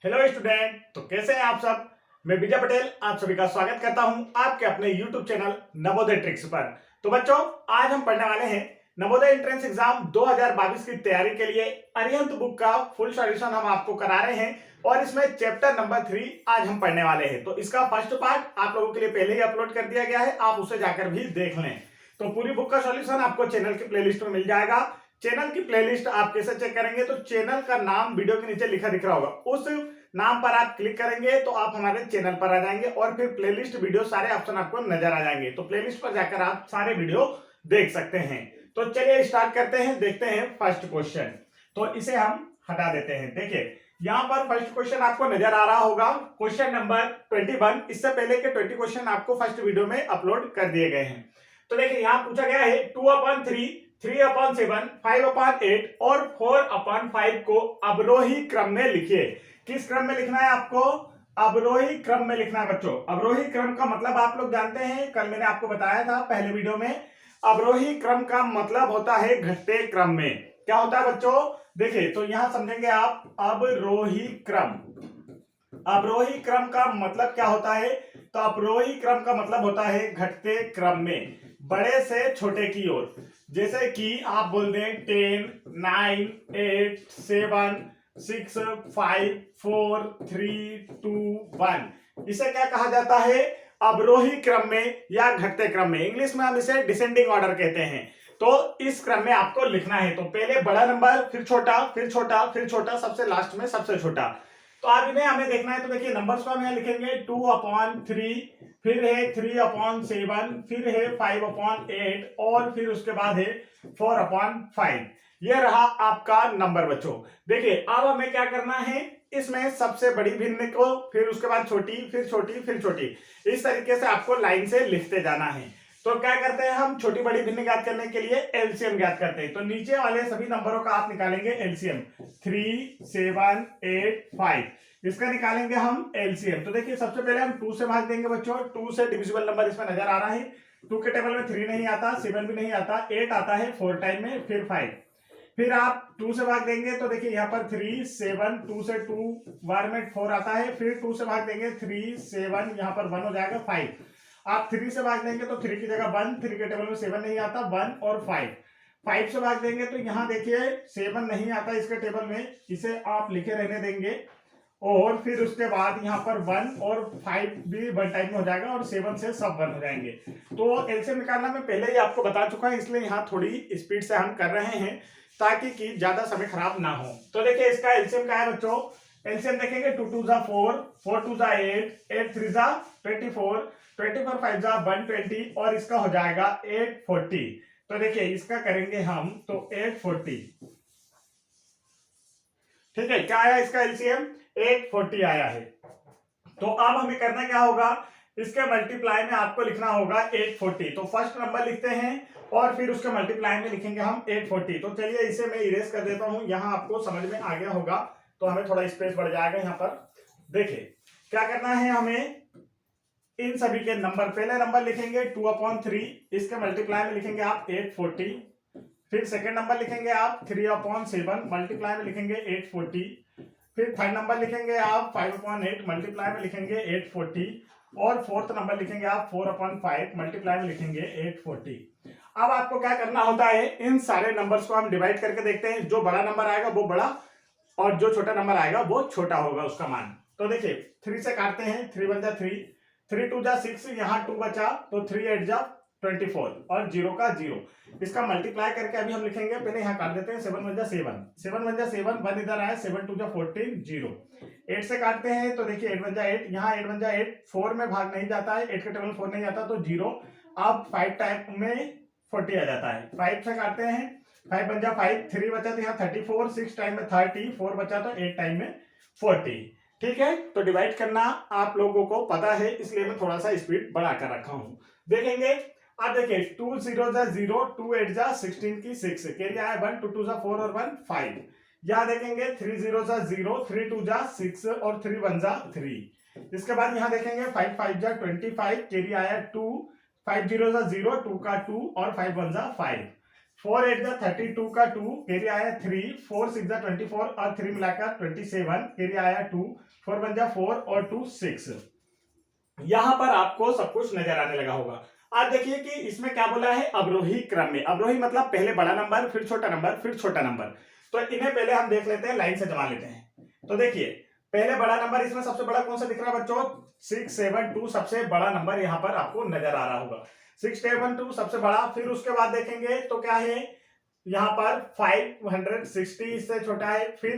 Hello student, तो कैसे हैं आप सब। मैं विजय पटेल आप सभी का स्वागत करता हूं आपके अपने यूट्यूब चैनल नवोदय ट्रिक्स पर। तो बच्चों, आज हम पढ़ने वाले हैं नवोदय एंट्रेंस एग्जाम 2022 की तैयारी के लिए अरिहंत बुक का फुल सॉल्यूशन हम आपको करा रहे हैं और इसमें चैप्टर नंबर 3 आज हम पढ़ने वाले हैं। तो इसका फर्स्ट पार्ट आप लोगों के लिए पहले ही अपलोड कर दिया गया है, आप उसे जाकर भी देख लें। तो पूरी बुक का सॉल्यूशन आपको चैनल की प्लेलिस्ट में मिल जाएगा। चैनल की प्लेलिस्ट आप कैसे चेक करेंगे, तो चैनल का नाम वीडियो के नीचे लिखा दिख रहा होगा, उस नाम पर आप क्लिक करेंगे तो आप हमारे चैनल पर आ जाएंगे और फिर प्लेलिस्ट वीडियो सारे ऑप्शन आपको नजर आ जाएंगे। तो प्लेलिस्ट पर जाकर आप सारे वीडियो देख सकते हैं। तो चलिए स्टार्ट करते हैं, देखते हैं फर्स्ट क्वेश्चन। तो इसे हम हटा देते हैं। देखिए यहाँ पर फर्स्ट क्वेश्चन आपको नजर आ रहा होगा, क्वेश्चन नंबर 21। इससे पहले के 20 क्वेश्चन आपको फर्स्ट वीडियो में अपलोड कर दिए गए हैं। तो देखिए यहाँ पूछा गया है 2/3, 3/7, 5/8 और 4/5 को अवरोही क्रम में लिखिए। किस क्रम में लिखना है आपको? अवरोही क्रम में लिखना है बच्चों। अवरोही क्रम का मतलब आप लोग जानते हैं, कल मैंने आपको बताया था पहले वीडियो में। अवरोही क्रम का मतलब होता है घटते क्रम में। क्या होता है बच्चों? देखिए तो यहां समझेंगे आप अवरोही क्रम। अवरोही क्रम का मतलब क्या होता है? तो अवरोही क्रम का मतलब होता है घटते क्रम में, बड़े से छोटे की ओर। जैसे कि आप बोल दें 10, 9, 8, 7, 6, 5, 4, 3, 2, 1। इसे क्या कहा जाता है? अवरोही क्रम में या घटते क्रम में। इंग्लिश में हम इसे डिसेंडिंग ऑर्डर कहते हैं। तो इस क्रम में आपको लिखना है। तो पहले बड़ा नंबर, फिर छोटा, फिर छोटा, फिर छोटा, सबसे लास्ट में सबसे छोटा। तो अब इन्हें हमें देखना है। तो देखिए नंबर्स को हम यहाँ लिखेंगे 2/3, फिर है 3/7, फिर है 5/8 और फिर उसके बाद है 4/5। यह रहा आपका नंबर बच्चों। देखिए अब हमें क्या करना है, इसमें सबसे बड़ी भिन्न को, फिर उसके बाद छोटी, फिर छोटी, फिर छोटी, इस तरीके से आपको लाइन से लिखते जाना है। तो क्या करते हैं हम, छोटी बड़ी भिन्न ज्ञात करने के लिए एलसीएम ज्ञात करते हैं। तो नीचे वाले सभी नंबरों का आप निकालेंगे एलसीएम। 3, 7, 8, 5 इसका निकालेंगे हम एलसीएम। तो देखिए सबसे पहले हम 2 से भाग देंगे बच्चों। 2 से डिविजिबल नंबर इसमें नजर आ रहा है। 2 के टेबल में 3 नहीं आता, 7 भी नहीं आता, 8 आता है 4 टाइम में, फिर 5। फिर आप 2 से भाग देंगे तो देखिए यहाँ पर 3, 7, 2 से 2 बार में 4 आता है। फिर 2 से भाग देंगे 3, 7, यहाँ पर 1 हो जाएगा 5। आप 3 से भाग देंगे तो 3 की जगह 1, 3 के टेबल में 7 नहीं आता, 1 और 5। 5 से भाग देंगे तो यहाँ देखिए 7 नहीं आता इसके टेबल में, इसे आप लिखे रहने देंगे। और फिर उसके बाद यहाँ पर 1 और 5 भी 1 टाइम में हो जाएगा और 7 से सब 1 हो जाएंगे। तो एलसीएम निकालना मैं पहले ही आपको बता चुका है, इसलिए यहाँ थोड़ी स्पीड से हम कर रहे हैं ताकि कि ज्यादा समय खराब ना हो। तो देखिए इसका एलसीएम क्या है बच्चों? एलसीएम देखेंगे 2 2 4, 4 2 8, 8 3 24, 24 5 120 और इसका हो जाएगा 840। तो देखिए इसका करेंगे हम तो 840। ठीक है, क्या आया इसका एलसीएम? 840 आया है। तो अब हमें करना क्या होगा, इसके मल्टीप्लाई में आपको लिखना होगा 840। तो फर्स्ट नंबर लिखते हैं और फिर उसके मल्टीप्लाई में लिखेंगे हम 840। तो चलिए इसे मैं इरेज कर देता हूं, यहां आपको समझ में आ गया होगा तो हमें थोड़ा स्पेस बढ़ जाएगा यहाँ पर। देखिए क्या करना है हमें, इन सभी के नंबर, पहले नंबर लिखेंगे 2/3, इसके मल्टीप्लाई में लिखेंगे आप 840। फिर सेकेंड नंबर लिखेंगे आप 3/7, मल्टीप्लाई में लिखेंगे 840। फिर थर्ड नंबर लिखेंगे आप 5/8, मल्टीप्लाई में लिखेंगे 840। और फोर्थ नंबर लिखेंगे आप 4/5, मल्टीप्लाई में लिखेंगे 840। अब आपको क्या करना होता है, इन सारे नंबर्स को हम डिवाइड करके देखते हैं। जो बड़ा नंबर आएगा वो बड़ा और जो छोटा नंबर आएगा वो छोटा होगा उसका मान। तो देखिए 3 से काटते हैं, 3 1 जा 3, 3 2 जा 6, यहाँ 2 बचा तो 3 8 जा 24 और 0 का 0। इसका मल्टीप्लाई करके अभी हम लिखेंगे, पहले यहाँ काट देते हैं। 7 1 जा 7, 7 1 जा 7, 1 इधर आया, 7 2 जा 14, 0। 8 से काटते हैं तो देखिए 8 1 जा 8, यहाँ 8 1 जा 8, 4 में भाग नहीं जाता है, 8 के टेबल 4 नहीं आता तो 0। अब 5 टाइम में 40 आ जाता है। 5 से काटते हैं, 5 1 जा 5, 3 बचा तो यहाँ 34, 6 टाइम में 30, 4 बचा तो 8 टाइम में 40। ठीक है, तो डिवाइड करना आप लोगों को पता है, इसलिए मैं थोड़ा सा स्पीड बढ़ा कर रखा हूं। देखेंगे अब देखिए 2 0 जा 0, 2 8 जा 16 की 6, कैरी आया 1, 2 2 जा 4 और 1 5। यहाँ देखेंगे 3 0 जा 0, 3 2 जा 6 और 3 1 जा 3। इसके बाद यहाँ देखेंगे 5 5 जा 25, कैरी आया 2, 5 0 जा 0, 2 का 2 और 5 1 जा 5। 4 8 जा 32 का 2 कैरी आया 3, 4 6 जा 24 और 3 मिलाकर 27 कैरी आया 2, 4 1 जा 4 और 2 6। यहां पर आपको सब कुछ नजर आने लगा होगा। आप देखिए कि इसमें क्या बोला है, अवरोही क्रम में। अवरोही मतलब पहले बड़ा नंबर, फिर छोटा नंबर, फिर छोटा नंबर। तो इन्हें पहले हम देख लेते हैं, लाइन से जमा लेते हैं। तो देखिए पहले बड़ा नंबर, इसमें सबसे बड़ा कौन सा दिख रहा है बच्चों, 672 सबसे बड़ा नंबर यहां पर आपको नजर आ रहा होगा। 672 सबसे बड़ा। फिर उसके बाद देखेंगे तो क्या है, यहाँ पर 560 इससे छोटा है, फिर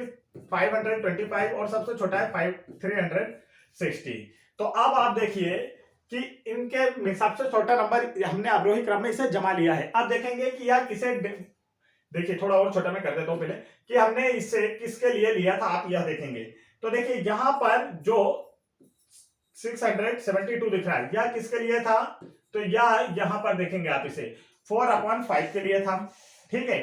525 और सबसे छोटा है 360। तो अब आप देखिए कि इनके सबसे छोटा नंबर हमने अवरोही क्रम में इसे जमा लिया है। अब देखेंगे कि यार किसे, देखिए थोड़ा और छोटा मैं कर देता हूं पहले, कि हमने इससे किसके लिए लिया था, आप यह देखेंगे। तो देखिए यहां पर जो 672 दिख रहा है, यह किसके लिए था, तो यह यहां पर देखेंगे आप इसे 4/5 के लिए था, ठीक है।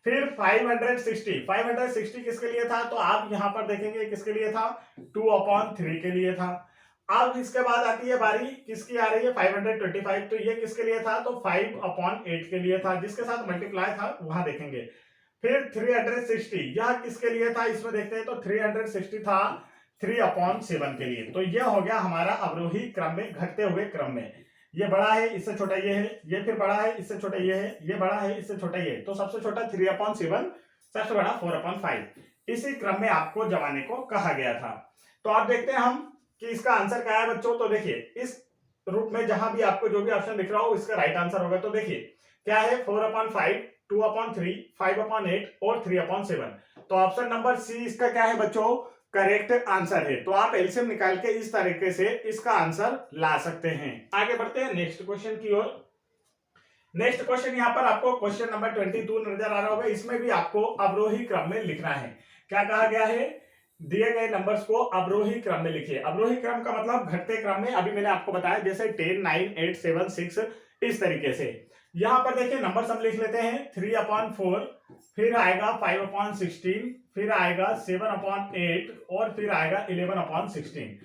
फिर 560 किसके लिए था, तो आप यहां पर देखेंगे किसके लिए था, 2/3 के लिए था। अब इसके बाद आती है बारी, किसकी आ रही है 525, तो ये किसके लिए था, तो 5/8 के लिए था, जिसके साथ मल्टीप्लाई था वहां देखेंगे। फिर 360 यह किसके लिए था, इसमें देखते हैं तो 360 था 3/7 के लिए। तो यह हो गया हमारा अवरोही क्रम में, घटते हुए क्रम में। ये बड़ा है, इससे छोटा ये है, ये फिर बड़ा है, इससे छोटा ये है, ये बड़ा है, इससे छोटा ये है। तो सबसे छोटा 3/7, सबसे बड़ा 4/5। इसी क्रम में आपको जमाने को कहा गया था। तो आप देखते हैं हम कि इसका आंसर क्या है बच्चों। तो देखिए इस रूप में जहां भी आपको जो भी ऑप्शन दिख रहा हो इसका राइट आंसर होगा। तो देखिए क्या है, 4/5, 2/3, 5/8 और 3/7। तो ऑप्शन नंबर सी इसका क्या है बच्चों, करेक्ट आंसर है। तो आप एलसीएम निकाल के इस तरीके से इसका आंसर ला सकते हैं। आगे बढ़ते हैं नेक्स्ट क्वेश्चन की ओर। नेक्स्ट क्वेश्चन यहां पर आपको क्वेश्चन नंबर 22 नजर आ रहा होगा। इसमें भी आपको अवरोही क्रम में लिखना है। क्या कहा गया है, दिए गए नंबर्स को अवरोही क्रम में लिखिए। अवरोही क्रम का मतलब घटते क्रम में। अभी मैंने आपको बताया जैसे 10, 9, 8, 7, 6 इस तरीके से। यहां पर देखिए नंबर हम लिख लेते हैं 3/4, फिर आएगा 5/16, फिर आएगा 7/8 और फिर आएगा 11/16।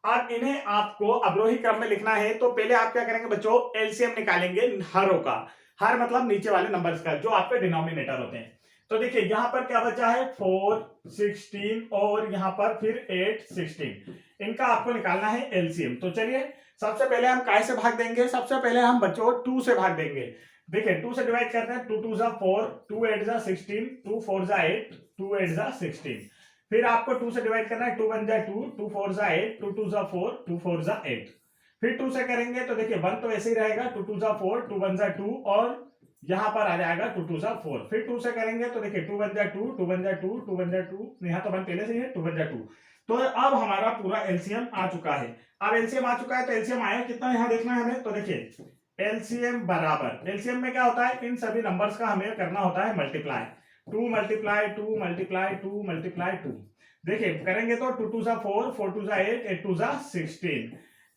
अब इन्हें आपको अवरोही क्रम में लिखना है। तो पहले आप क्या करेंगे बच्चों, एलसीएम निकालेंगे हरों का। हर मतलब नीचे वाले नंबर्स का, जो आपके डिनोमिनेटर होते हैं। तो देखिए यहां पर क्या बचा है, 4, 16 और यहां पर फिर 8, 16। इनका आपको निकालना है एलसीएम। तो चलिए सबसे पहले हम काय से भाग देंगे, सबसे पहले हम बच्चों 2 से भाग देंगे। देखिए 2 से डिवाइड करते हैं, 2 2 जा 4, 2 8 जा 16, 2 4 जा 8, 2 8 जा 16। फिर आपको 2 से डिवाइड करना है, 2 1 जा 2, 2 4 जा 8, 2 2 जा 4, 2 4 जा 8। फिर 2 से करेंगे तो देखिए 1 तो ऐसे ही रहेगा, 2 2 जा 4, 2 1 जा 2 और यहां पर आ जाएगा 2 2 जा 4। फिर 2 से करेंगे तो देखिए 2 1 जा 2, 2 1 जा 2, 2 1 जा 2, यहां तो 1 पहले से ही है, 2 1 जा 2। तो अब हमारा पूरा एलसीएम आ चुका है। अब एलसीएम आ चुका है तो एलसीएम आया कितना यहां देखना है हमें। तो देखिए एलसीएम बराबर, एलसीएम में क्या होता है, इन सभी नंबर्स का हमें करना होता है मल्टीप्लाई। 2 multiply 2 multiply 2 multiply 2। देखिए करेंगे तो 2 2 जा 4, 4 2 जा 8, 8 2 जा 16।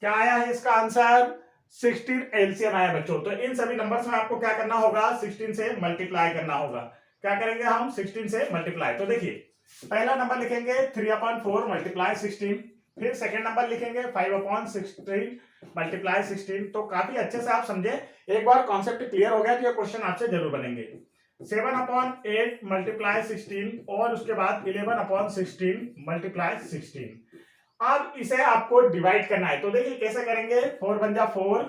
क्या आया है इसका आंसर, 16 एलसीएम आया बच्चों। तो इन सभी नंबर्स में आपको क्या करना होगा, 16 से मल्टीप्लाई करना होगा। क्या करेंगे हम, 16 से मल्टीप्लाई। तो देखिए पहला नंबर लिखेंगे 3/4 मल्टीप्लाई 16, फिर सेकेंड नंबर लिखेंगे 5/16 मल्टीप्लाई 16। तो काफी अच्छे से आप समझे, एक बार कॉन्सेप्ट क्लियर हो गया तो ये क्वेश्चन आपसे जरूर बनेंगे। 7/8 मल्टीप्लाई 16 और उसके बाद 11/16 मल्टीप्लाई 16। अब इसे आपको डिवाइड करना है। तो देखिए कैसे करेंगे, 4 1 जा 4,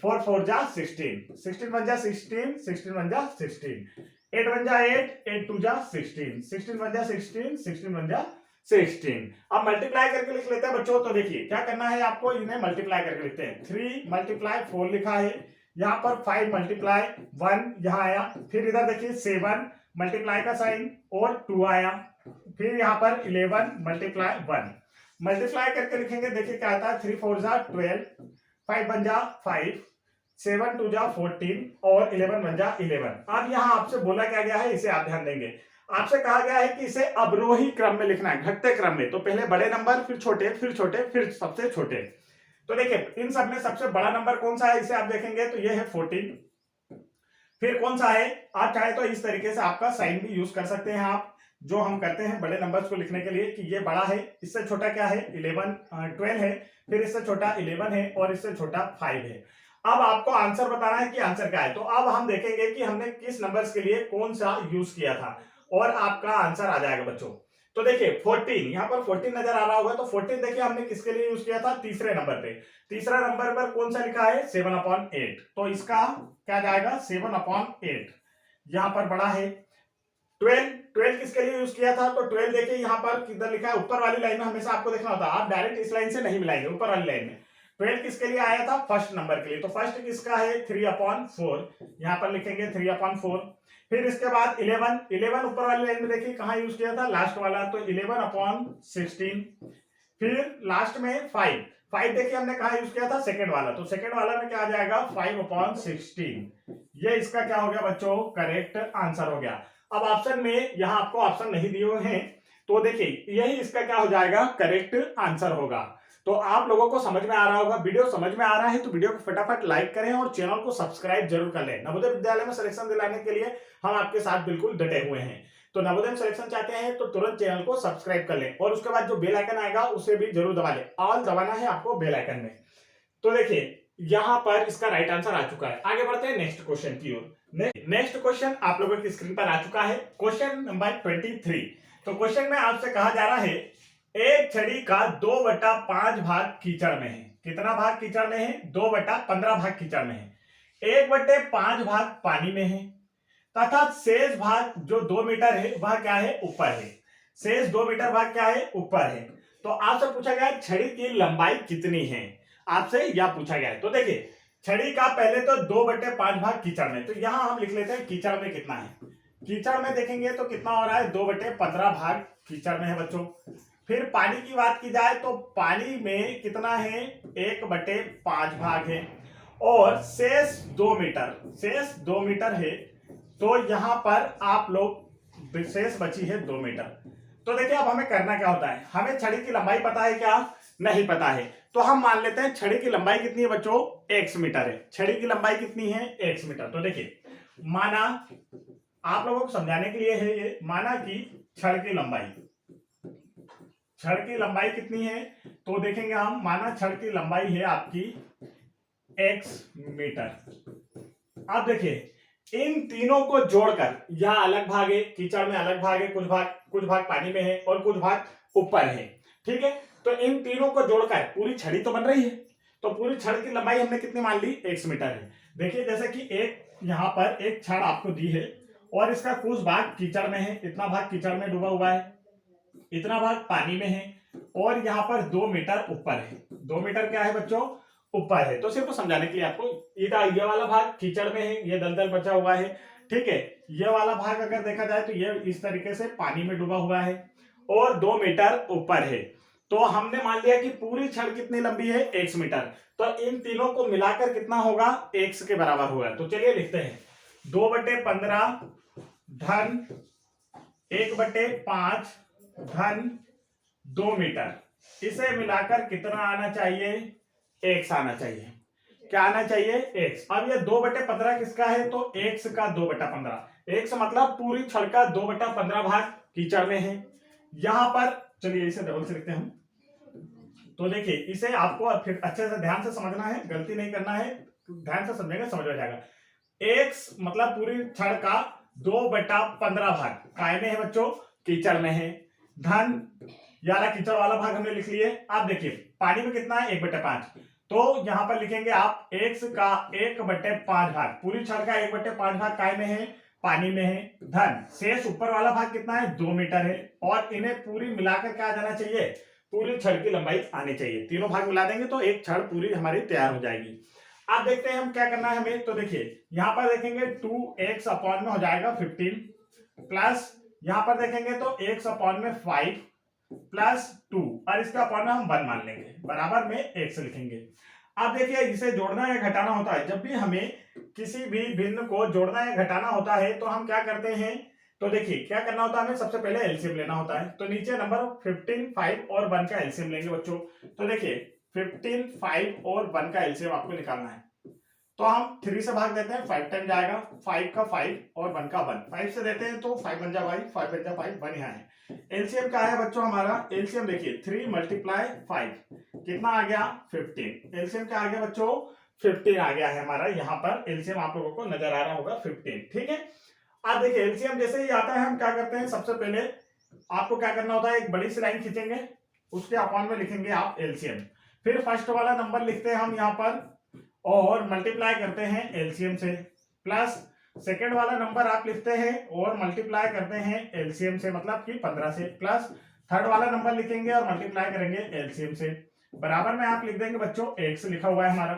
4 4 जा 16, 16 1 जा 16, 16 1 जा 16, 8 1 जा 8, 8 2 जा 16, 16 1 जा 16, 16 1 जा 16। अब मल्टीप्लाई करके लिख लेते हैं बच्चों। तो देखिए क्या करना है आपको, इन्हें मल्टीप्लाई करके लिखते हैं। 3 मल्टीप्लाई 4 लिखा है, यहाँ पर 5 मल्टीप्लाई 1 यहाँ आया, फिर इधर देखिए 7 मल्टीप्लाई का साइन और 2 आया, फिर यहाँ पर 11 मल्टीप्लाई 1 मल्टीप्लाई करके लिखेंगे। देखिए क्या आता है, 3 4 जा 12, 5 1 जा 5, 7 2 जा 14 और 11 1 जा 11। अब यहाँ आपसे बोला क्या गया है, इसे आप ध्यान देंगे। आपसे कहा गया है कि इसे अवरोही क्रम में लिखना है, घटते क्रम में। तो पहले बड़े नंबर, फिर छोटे, फिर छोटे, फिर सबसे छोटे। तो देखिए इन सब में सबसे बड़ा नंबर कौन सा है, इसे आप देखेंगे तो ये है 14। फिर कौन सा है, आप चाहे तो इस तरीके से आपका साइन भी यूज कर सकते हैं आप, जो हम करते हैं बड़े नंबर्स को लिखने के लिए, कि ये बड़ा है, इससे छोटा क्या है 12 है, फिर इससे छोटा 11 है और इससे छोटा 5 है। अब आपको आंसर बताना है कि आंसर क्या है। तो अब हम देखेंगे कि हमने किस नंबर्स के लिए कौन सा यूज किया था और आपका आंसर आ जाएगा बच्चों। तो देखिए 14, यहाँ पर 14 नजर आ रहा होगा, तो 14 देखिए हमने किसके लिए यूज किया था, तीसरे नंबर पे। तीसरा नंबर पर कौन सा लिखा है, 7/8, तो इसका क्या जाएगा 7/8, यहां पर बड़ा है। 12, 12 किसके लिए यूज किया था, तो 12 देखिए यहाँ पर किधर लिखा है, ऊपर वाली लाइन में हमेशा आपको देखना होता है, आप डायरेक्ट इस लाइन से नहीं मिलाएंगे, ऊपर वाली लाइन में। 12 किसके लिए आया था, फर्स्ट नंबर के लिए, तो फर्स्ट किसका है 3/4, यहाँ पर लिखेंगे 3/4। फिर इसके बाद 11, 11 ऊपर वाली लाइन में देखिए कहाँ यूज किया था, लास्ट वाला, तो 11/16। फिर लास्ट में 5, 5 देखिए हमने कहा यूज किया था, सेकंड वाला, तो सेकंड वाला में क्या आ जाएगा 5/16। ये इसका क्या हो गया बच्चों, करेक्ट आंसर हो गया। अब ऑप्शन में यहां आपको ऑप्शन नहीं दिए हुए हैं, तो देखिए यही इसका क्या हो जाएगा, करेक्ट आंसर होगा। तो आप लोगों को समझ में आ रहा होगा, वीडियो समझ में आ रहा है तो वीडियो को फटाफट लाइक करें और चैनल को सब्सक्राइब जरूर कर लें। नवोदय विद्यालय में सिलेक्शन दिलाने के लिए हम आपके साथ बिल्कुल डटे हुए हैं। तो नवोदय में सिलेक्शन चाहते हैं तो तुरंत चैनल को सब्सक्राइब कर लें और उसके बाद जो बेल आइकन आएगा उसे भी जरूर दबा लें, ऑल दबाना है आपको बेल आइकन में। तो देखिए यहां पर इसका राइट आंसर आ चुका है। आगे बढ़ते हैं नेक्स्ट क्वेश्चन की ओर। नेक्स्ट क्वेश्चन आप लोगों की स्क्रीन पर आ चुका है, क्वेश्चन नंबर 23। तो क्वेश्चन में आपसे कहा जा रहा है, एक छड़ी का 2/5 भाग कीचड़ में है। कितना भाग कीचड़ में है, 2/15 भाग कीचड़ में है। 1/5 भाग पानी में है तथा शेष भाग जो 2 मीटर है वह क्या है, ऊपर है। शेष 2 मीटर भाग क्या है, ऊपर है। तो आपसे पूछा गया छड़ी की लंबाई कितनी है, आपसे यह पूछा गया है। तो देखिए छड़ी का पहले तो 2/5 भाग कीचड़ में, तो यहां हम लिख लेते हैं कीचड़ में कितना है। कीचड़ में देखेंगे तो कितना हो रहा है, 2/15 भाग कीचड़ में है बच्चों। फिर पानी की बात की जाए तो पानी में कितना है, 1/5 भाग है। और शेष 2 मीटर, शेष 2 मीटर है, तो यहां पर आप लोग शेष बची है 2 मीटर। तो देखिए अब हमें करना क्या होता है, हमें छड़ी की लंबाई पता है क्या, नहीं पता है, तो हम मान लेते हैं छड़ी की लंबाई कितनी है बच्चों, x मीटर है। छड़ी की लंबाई कितनी है, x मीटर। तो देखिए माना, आप लोगों को समझाने के लिए है ये, माना कि छड़ की लंबाई कितनी है, तो देखेंगे हम, माना छड़ की लंबाई है आपकी x मीटर। अब देखिए इन तीनों को जोड़कर, यह अलग भाग है, कीचड़ में अलग भाग है, कुछ भाग पानी में है और कुछ भाग ऊपर है, ठीक है। तो इन तीनों को जोड़कर पूरी छड़ी तो बन रही है, तो पूरी छड़ की लंबाई हमने कितनी मान ली, x मीटर है। देखिए जैसे कि एक यहां पर एक छड़ आपको दी है और इसका कुछ भाग कीचड़ में है, इतना भाग कीचड़ में डूबा हुआ है, इतना भाग पानी में है और यहाँ पर 2 मीटर ऊपर है। 2 मीटर क्या है बच्चों, ऊपर है। तो सिर्फ समझाने के लिए आपको, ये वाला भाग कीचड़ में है, ये दलदल बचा हुआ है, ठीक है। ये वाला भाग अगर देखा जाए तो ये इस तरीके से पानी में डूबा हुआ है और 2 मीटर ऊपर है। तो हमने मान लिया कि पूरी छड़ कितनी लंबी है, x मीटर। तो इन तीनों को मिलाकर कितना होगा, x के बराबर होगा। तो चलिए लिखते हैं, 2/15 धन 1/5 धन 2 मीटर, इसे मिलाकर कितना आना चाहिए, x आना चाहिए। क्या आना चाहिए, x। अब ये 2/15 किसका है, तो x का 2/15। x मतलब पूरी छड़ का 2/15 भाग कीचड़ में है। यहां पर चलिए इसे डबल से लिखते हैं हम। तो देखिए इसे आपको फिर अच्छे से ध्यान से समझना है, गलती नहीं करना है, ध्यान से समझेंगे समझ आ जाएगा। x मतलब पूरी छड़ का 2/15 भाग काय में है बच्चों, कीचड़ में है। धन यारा कीचड़ वाला भाग हमने लिख लिए। आप देखिए पानी में कितना है, 1/5, तो यहां पर लिखेंगे आप x का 1/5 भाग, पूरी छड़ का 1/5 भाग काय में है, पानी में है। धन शेष ऊपर वाला भाग कितना है, 2 मीटर है। और इन्हें पूरी मिलाकर क्या आ जाना चाहिए, पूरी छड़ की लंबाई आनी चाहिए। तीनों भाग मिला देंगे तो एक छड़ पूरी हमारी तैयार हो जाएगी। अब देखते हैं हम क्या करना है हमें। तो देखिए यहां पर देखेंगे 2x अपॉन में हो जाएगा 15 प्लस यहां पर देखेंगे तो x अपॉन में 5 प्लस 2 और इसका अपॉन में हम 1 मान लेंगे, बराबर में x लिखेंगे। अब देखिए इसे जोड़ना या घटाना होता है, जब भी हमें किसी भी भिन्न को जोड़ना या घटाना होता है तो हम क्या करते हैं, तो देखिए क्या करना होता है, हमें सबसे पहले एलसीएम लेना होता है। तो नीचे नंबर 15, 5 और 1 का एलसीएम लेंगे बच्चों। तो देखिए 15, 5 और 1 का एलसीएम आपको निकालना है। तो हम 3 से भाग देते हैं, 5 टाइम जाएगा, 5 का 5 और 1 का 1। 5 से देते हैं तो 5 बन जा भाई, 5 बन जा 5, 1 यहाँ है। एलसीएम क्या है बच्चों हमारा, एलसीएम देखिए 3 × 5 कितना आ गया, 15। एलसीएम क्या आ गया बच्चों, 15 आ गया है हमारा। यहाँ पर एलसीएम आप लोगों को नजर आ रहा होगा 15। ठीक है, अब देखिए एलसीएम जैसे ही आता है हम क्या करते हैं, सबसे पहले आपको क्या करना होता है, एक बड़ी सी लाइन खींचेंगे, उसके अपॉन में लिखेंगे आप एलसीएम, फिर फर्स्ट वाला नंबर लिखते हैं हम यहाँ पर और मल्टीप्लाई करते हैं एलसीएम से, प्लस सेकेंड वाला नंबर आप लिखते हैं और मल्टीप्लाई करते हैं एलसीएम से, मतलब कि 15 से, प्लस थर्ड वाला नंबर लिखेंगे और मल्टीप्लाई करेंगे एलसीएम से, बराबर में आप लिख देंगे बच्चों x लिखा हुआ है हमारा।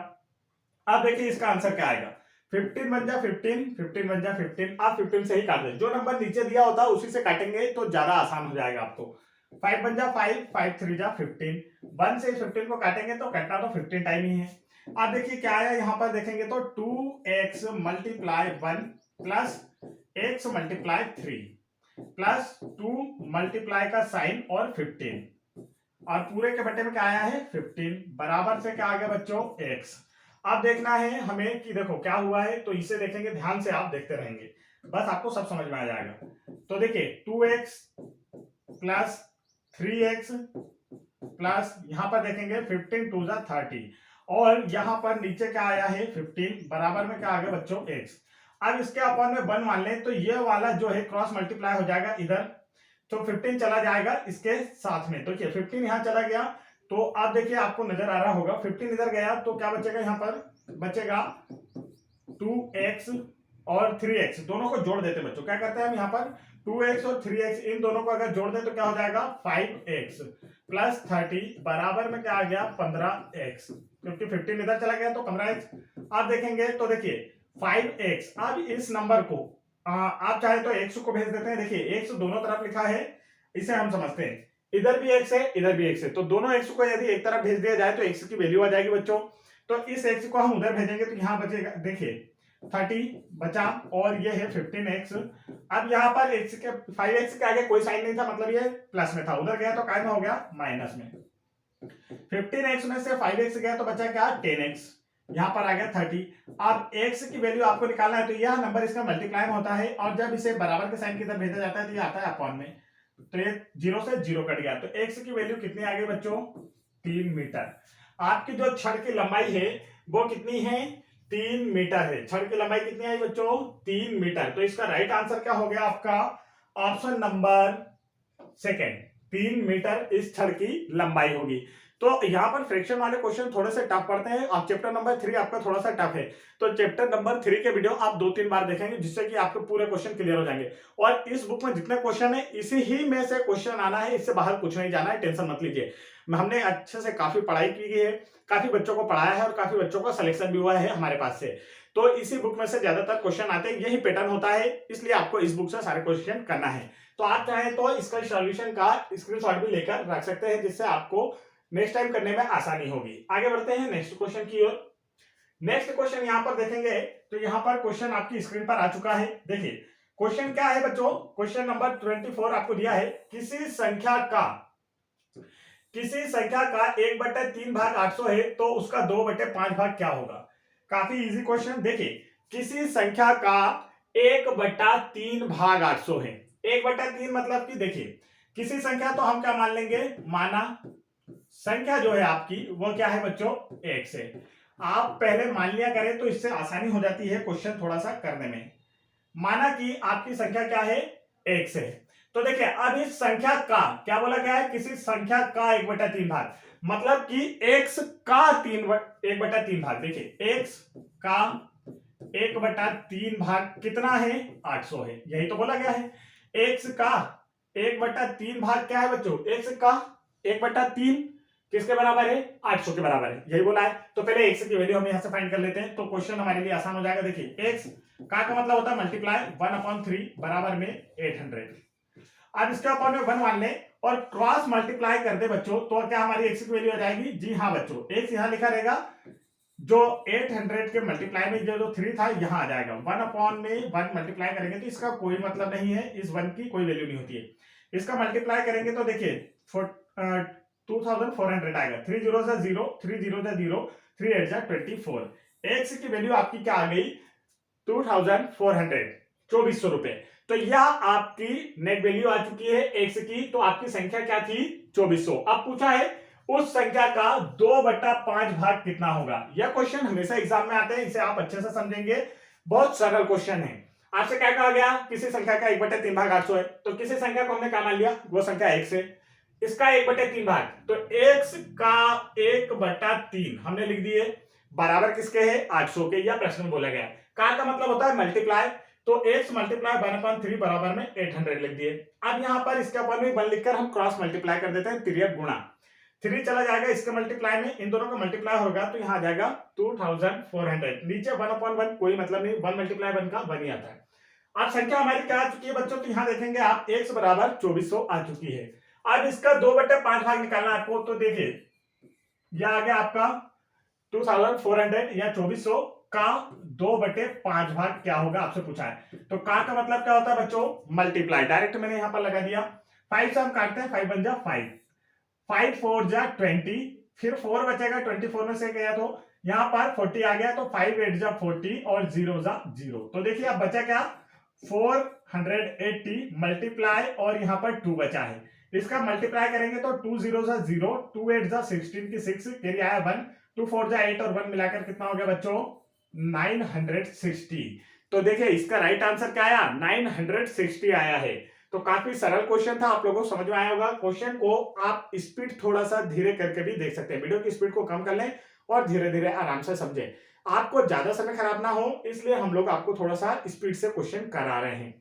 अब देखिए इसका आंसर क्या आएगा, 15 बन जा 15, 15 बन जा 15, आप 15 से ही काट दें, जो नंबर नीचे दिया होता है उसी से काटेंगे तो ज्यादा आसान हो जाएगा आपको। 5 बन जा 5, 5 3 जा 15, 1 से 15 को काटेंगे तो कटना तो 15 टाइम ही है। अब देखिए क्या आया, यहाँ पर देखेंगे तो 2x multiply 1 plus x multiply 3 plus 2 multiply का साइन और 15, और पूरे के बट्टे में क्या आया है 15, बराबर से क्या आ गया बच्चों x। अब देखना है हमें कि देखो क्या हुआ है, तो इसे देखेंगे, ध्यान से आप देखते रहेंगे, बस आपको सब समझ में आ जाएगा। तो देखिए 2x प्लस 3x प्लस यहाँ पर देखेंगे 15 2 जा 30, और यहाँ पर नीचे क्या आया है 15, बराबर में क्या आ गया बच्चों x। अब इसके अपॉन में 1 मान लें तो ये वाला जो है क्रॉस मल्टीप्लाई हो जाएगा इधर, तो 15 चला जाएगा इसके साथ में, तो देखिए 15 यहाँ चला गया, तो अब देखिए आपको नजर आ रहा होगा 15 इधर गया तो क्या बचेगा, यहाँ पर बचेगा 2x और 3x, दोनों को जोड़ देते बच्चों, क्या करते हैं हम यहाँ पर 2x और 3x इन दोनों को अगर जोड़ दें तो क्या हो जाएगा 5x प्लस 30, बराबर में क्या आ गया 15x, क्योंकि 15 इधर चला गया तो 15x। आप देखेंगे तो देखिए 5x, अब इस नंबर को आप चाहे तो x को भेज देते हैं, देखिए x दोनों तरफ लिखा है, इसे हम समझते हैं, इधर भी x है इधर भी x है, तो दोनों x को यदि एक तरफ भेज दिया जाए तो x की वैल्यू आ जाएगी बच्चों, तो इस x को हम उधर भेजेंगे तो यहाँ बचेगा, देखिए 30 बचा और ये है 15x। अब यहाँ पर x के 5x के आगे कोई साइन नहीं था, मतलब ये प्लस में था, उधर गया तो काय में हो गया माइनस में, 15x में से 5x गया तो बचा क्या 10x, यहाँ पर आ गया 30। अब x की वैल्यू आपको निकालना है तो यह नंबर इसका मल्टीप्लाई में होता है, और जब इसे बराबर के साइन की तरफ भेजा जाता है तो ये आता है अपॉन में, तो ये 0 से 0 कट गया, तो x की वैल्यू कितनी आ गई बच्चों 3 मीटर। आपकी जो छड़ की लंबाई है वो कितनी है 3 मीटर है, छड़ की लंबाई कितनी आई बच्चों 3 मीटर, तो इसका राइट आंसर क्या हो गया आपका ऑप्शन नंबर सेकेंड, 3 मीटर इस छड़ की लंबाई होगी। तो यहाँ पर फ्रैक्शन वाले क्वेश्चन थोड़े से टफ पड़ते हैं, और चैप्टर नंबर 3 आपका थोड़ा सा टफ है, तो चैप्टर नंबर 3 के वीडियो आप 2-3 बार देखेंगे जिससे कि आपके पूरे क्वेश्चन क्लियर हो जाएंगे, और इस बुक में जितने क्वेश्चन है इसी ही में से क्वेश्चन आना है, इससे बाहर कुछ नहीं जाना है, टेंशन मत लीजिए। हमने अच्छे से काफी पढ़ाई की है, काफी बच्चों को पढ़ाया है और काफी बच्चों का सिलेक्शन भी हुआ है हमारे पास से, तो इसी बुक में से ज्यादातर क्वेश्चन आते हैं, यही पैटर्न होता है, इसलिए आपको इस बुक से सारे क्वेश्चन करना है। तो आप चाहें तो इसका सॉल्यूशन का स्क्रीनशॉट भी लेकर रख सकते हैं, जिससे आपको नेक्स्ट टाइम करने में आसानी होगी। आगे बढ़ते हैं नेक्स्ट क्वेश्चन की ओर। नेक्स्ट क्वेश्चन यहां पर देखेंगे तो यहां पर क्वेश्चन आपकी स्क्रीन पर आ चुका है, देखिए क्वेश्चन क्या है बच्चों, क्वेश्चन नंबर 24 आपको दिया है, किसी संख्या का 1/3 भाग 800 है तो उसका 2/5 भाग क्या होगा। काफी इजी क्वेश्चन, देखिए किसी संख्या का 1/3 भाग 800 है, 1/3 मतलब कि देखिए किसी संख्या तो हम क्या मान लेंगे, माना संख्या जो है आपकी वो क्या है बच्चों x है, आप पहले मान लिया करें तो इससे आसानी हो जाती है क्वेश्चन थोड़ा सा करने में। माना कि आपकी संख्या क्या है x है, तो देखिए अब इस संख्या का क्या बोला गया है, किसी संख्या का 1/3 भाग, मतलब कि x का 1/3 भाग, देखिए x का 1/3 भाग कितना है 800 है, यही तो बोला गया है। x का 1/3 भाग क्या है बच्चों, x का 1/3 किसके बराबर है 800 के बराबर है, यही बोला है। तो पहले x की वैल्यू हम यहां से फाइंड कर लेते हैं, तो क्वेश्चन हमारे लिए आसान हो जाएगा। देखिए x का मतलब होता है मल्टीप्लाई 1/3 बराबर में 800, अब इसके अपॉन में 1 मान ले और क्रॉस मल्टीप्लाई कर दे बच्चों, तो क्या हमारी x की वैल्यू आ जाएगी, जी हाँ बच्चों x यहां लिखा रहेगा, जो 800 के मल्टीप्लाई में जो 3 था यहां आ जाएगा, 1/1 मल्टीप्लाई करेंगे तो इसका कोई मतलब नहीं है, इस 1 की कोई वैल्यू नहीं होती है, इसका मल्टीप्लाई करेंगे तो देखिए 2400 आएगा, 3 0 से 0, 3 0 से 0, 3 8 जा 24, x की वैल्यू आपकी क्या आ गई 2400, 2400 रुपए। तो यह आपकी नेट वैल्यू आ चुकी है x की, तो आपकी संख्या क्या थी 2400। अब पूछा है उस संख्या का 2/5 भाग कितना होगा। यह क्वेश्चन हमेशा एग्जाम में आते हैं, इसे आप अच्छे से समझेंगे, बहुत सरल क्वेश्चन है। आपसे क्या कहा गया, किसी संख्या का 1/3 भाग 800 है, तो किसी संख्या को हमने क्या मान लिया, वो संख्या x है, इसका 1/3 भाग, तो x का 1/3 हमने लिख दिए, बराबर किसके है, 800 के। यह प्रश्न में बोला गया। का मतलब होता है मल्टीप्लाई, तो x मल्टीप्लाई 1/3 बराबर में 800 लिख दिए। अब यहां पर इसके ऊपर में 1 लिखकर हम क्रॉस मल्टीप्लाई कर देते हैं, तिर्यक गुणा, 3 चला जाएगा इसके मल्टीप्लाई में, इन दोनों का मल्टीप्लाई होगा तो यहाँ आ जाएगा 2400, नीचे 1/1 कोई मतलब नहीं, 1 मल्टीप्लाई 1 का 1 ही आता है। अब संख्या हमारी क्या आ चुकी है बच्चों, तो यहाँ देखेंगे आप x बराबर 2400 आ चुकी है। अब इसका 2/5 भाग निकालना आपको, तो देखिए यह आ गया आपका 2400 या 2400 का 2/5 भाग क्या होगा, आपसे पूछा है। तो का मतलब क्या होता है बच्चों, मल्टीप्लाई, डायरेक्ट मैंने यहां पर लगा दिया। 5 से हम काटते हैं, 5 बन जा 5, 5 4 जा 20, फिर 4 बचेगा, 24 में से गया तो यहां पर 40 आ गया, तो 5 8 जा 40 और 0 जा 0। तो देखिए अब बचा क्या, 480 मल्टीप्लाई और यहां पर 2 बचा है, इसका मल्टीप्लाई करेंगे तो 2 0 जा 0, 2 8 जा 16 की 6, कैरी आया 1, 2 4 जा 8 और 1 मिलाकर कितना हो गया बच्चों, 960। तो देखिए इसका राइट आंसर क्या आया, 960 आया है। तो काफी सरल क्वेश्चन था, आप लोगों को समझ में आया होगा। क्वेश्चन को आप स्पीड थोड़ा सा धीरे करके भी देख सकते हैं, वीडियो की स्पीड को कम कर लें और धीरे धीरे आराम से समझें, आपको ज्यादा समय खराब ना हो, इसलिए हम लोग आपको थोड़ा सा स्पीड से क्वेश्चन करा रहे हैं।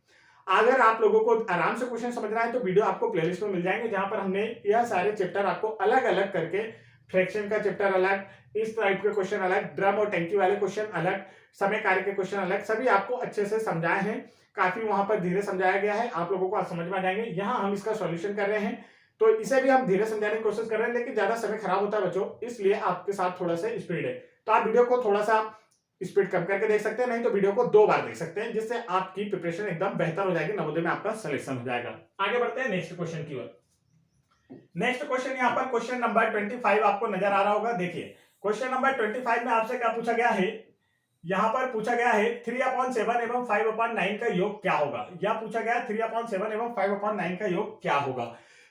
अगर आप लोगों को आराम से क्वेश्चन समझना है तो वीडियो आपको प्लेलिस्ट में मिल जाएंगे, जहां पर हमने यह सारे चैप्टर आपको अलग अलग करके, फ्रैक्शन का चैप्टर अलग, इस टाइप के क्वेश्चन अलग, ड्रम और टैंकी वाले क्वेश्चन अलग, समय कार्य के क्वेश्चन अलग, सभी आपको अच्छे से समझाए हैं। काफी वहां पर धीरे समझाया गया है, आप लोगों को आज समझ में आ जाएंगे। यहाँ हम इसका सॉल्यूशन कर रहे हैं, तो इसे भी हम धीरे समझाने की कोशिश कर रहे हैं, लेकिन ज्यादा समय खराब होता है बच्चों, इसलिए आपके साथ थोड़ा सा स्पीड है। तो आप वीडियो को थोड़ा सा स्पीड कम करके देख सकते हैं, नहीं तो वीडियो को 2 बार देख सकते हैं, जिससे आपकी प्रिपरेशन एकदम बेहतर हो जाएगी, नवोदय में आपका सिलेक्शन हो जाएगा। आगे बढ़ते हैं नेक्स्ट क्वेश्चन की ओर। नेक्स्ट क्वेश्चन यहाँ पर क्वेश्चन नंबर 25 आपको नजर आ रहा होगा। देखिए क्वेश्चन नंबर 25 में आपसे क्या पूछा गया है, यहां पर पूछा गया है 3/7 एवं 5/9 का योग क्या होगा। यह पूछा गया 3/7 एवं 5/9 का योग क्या होगा।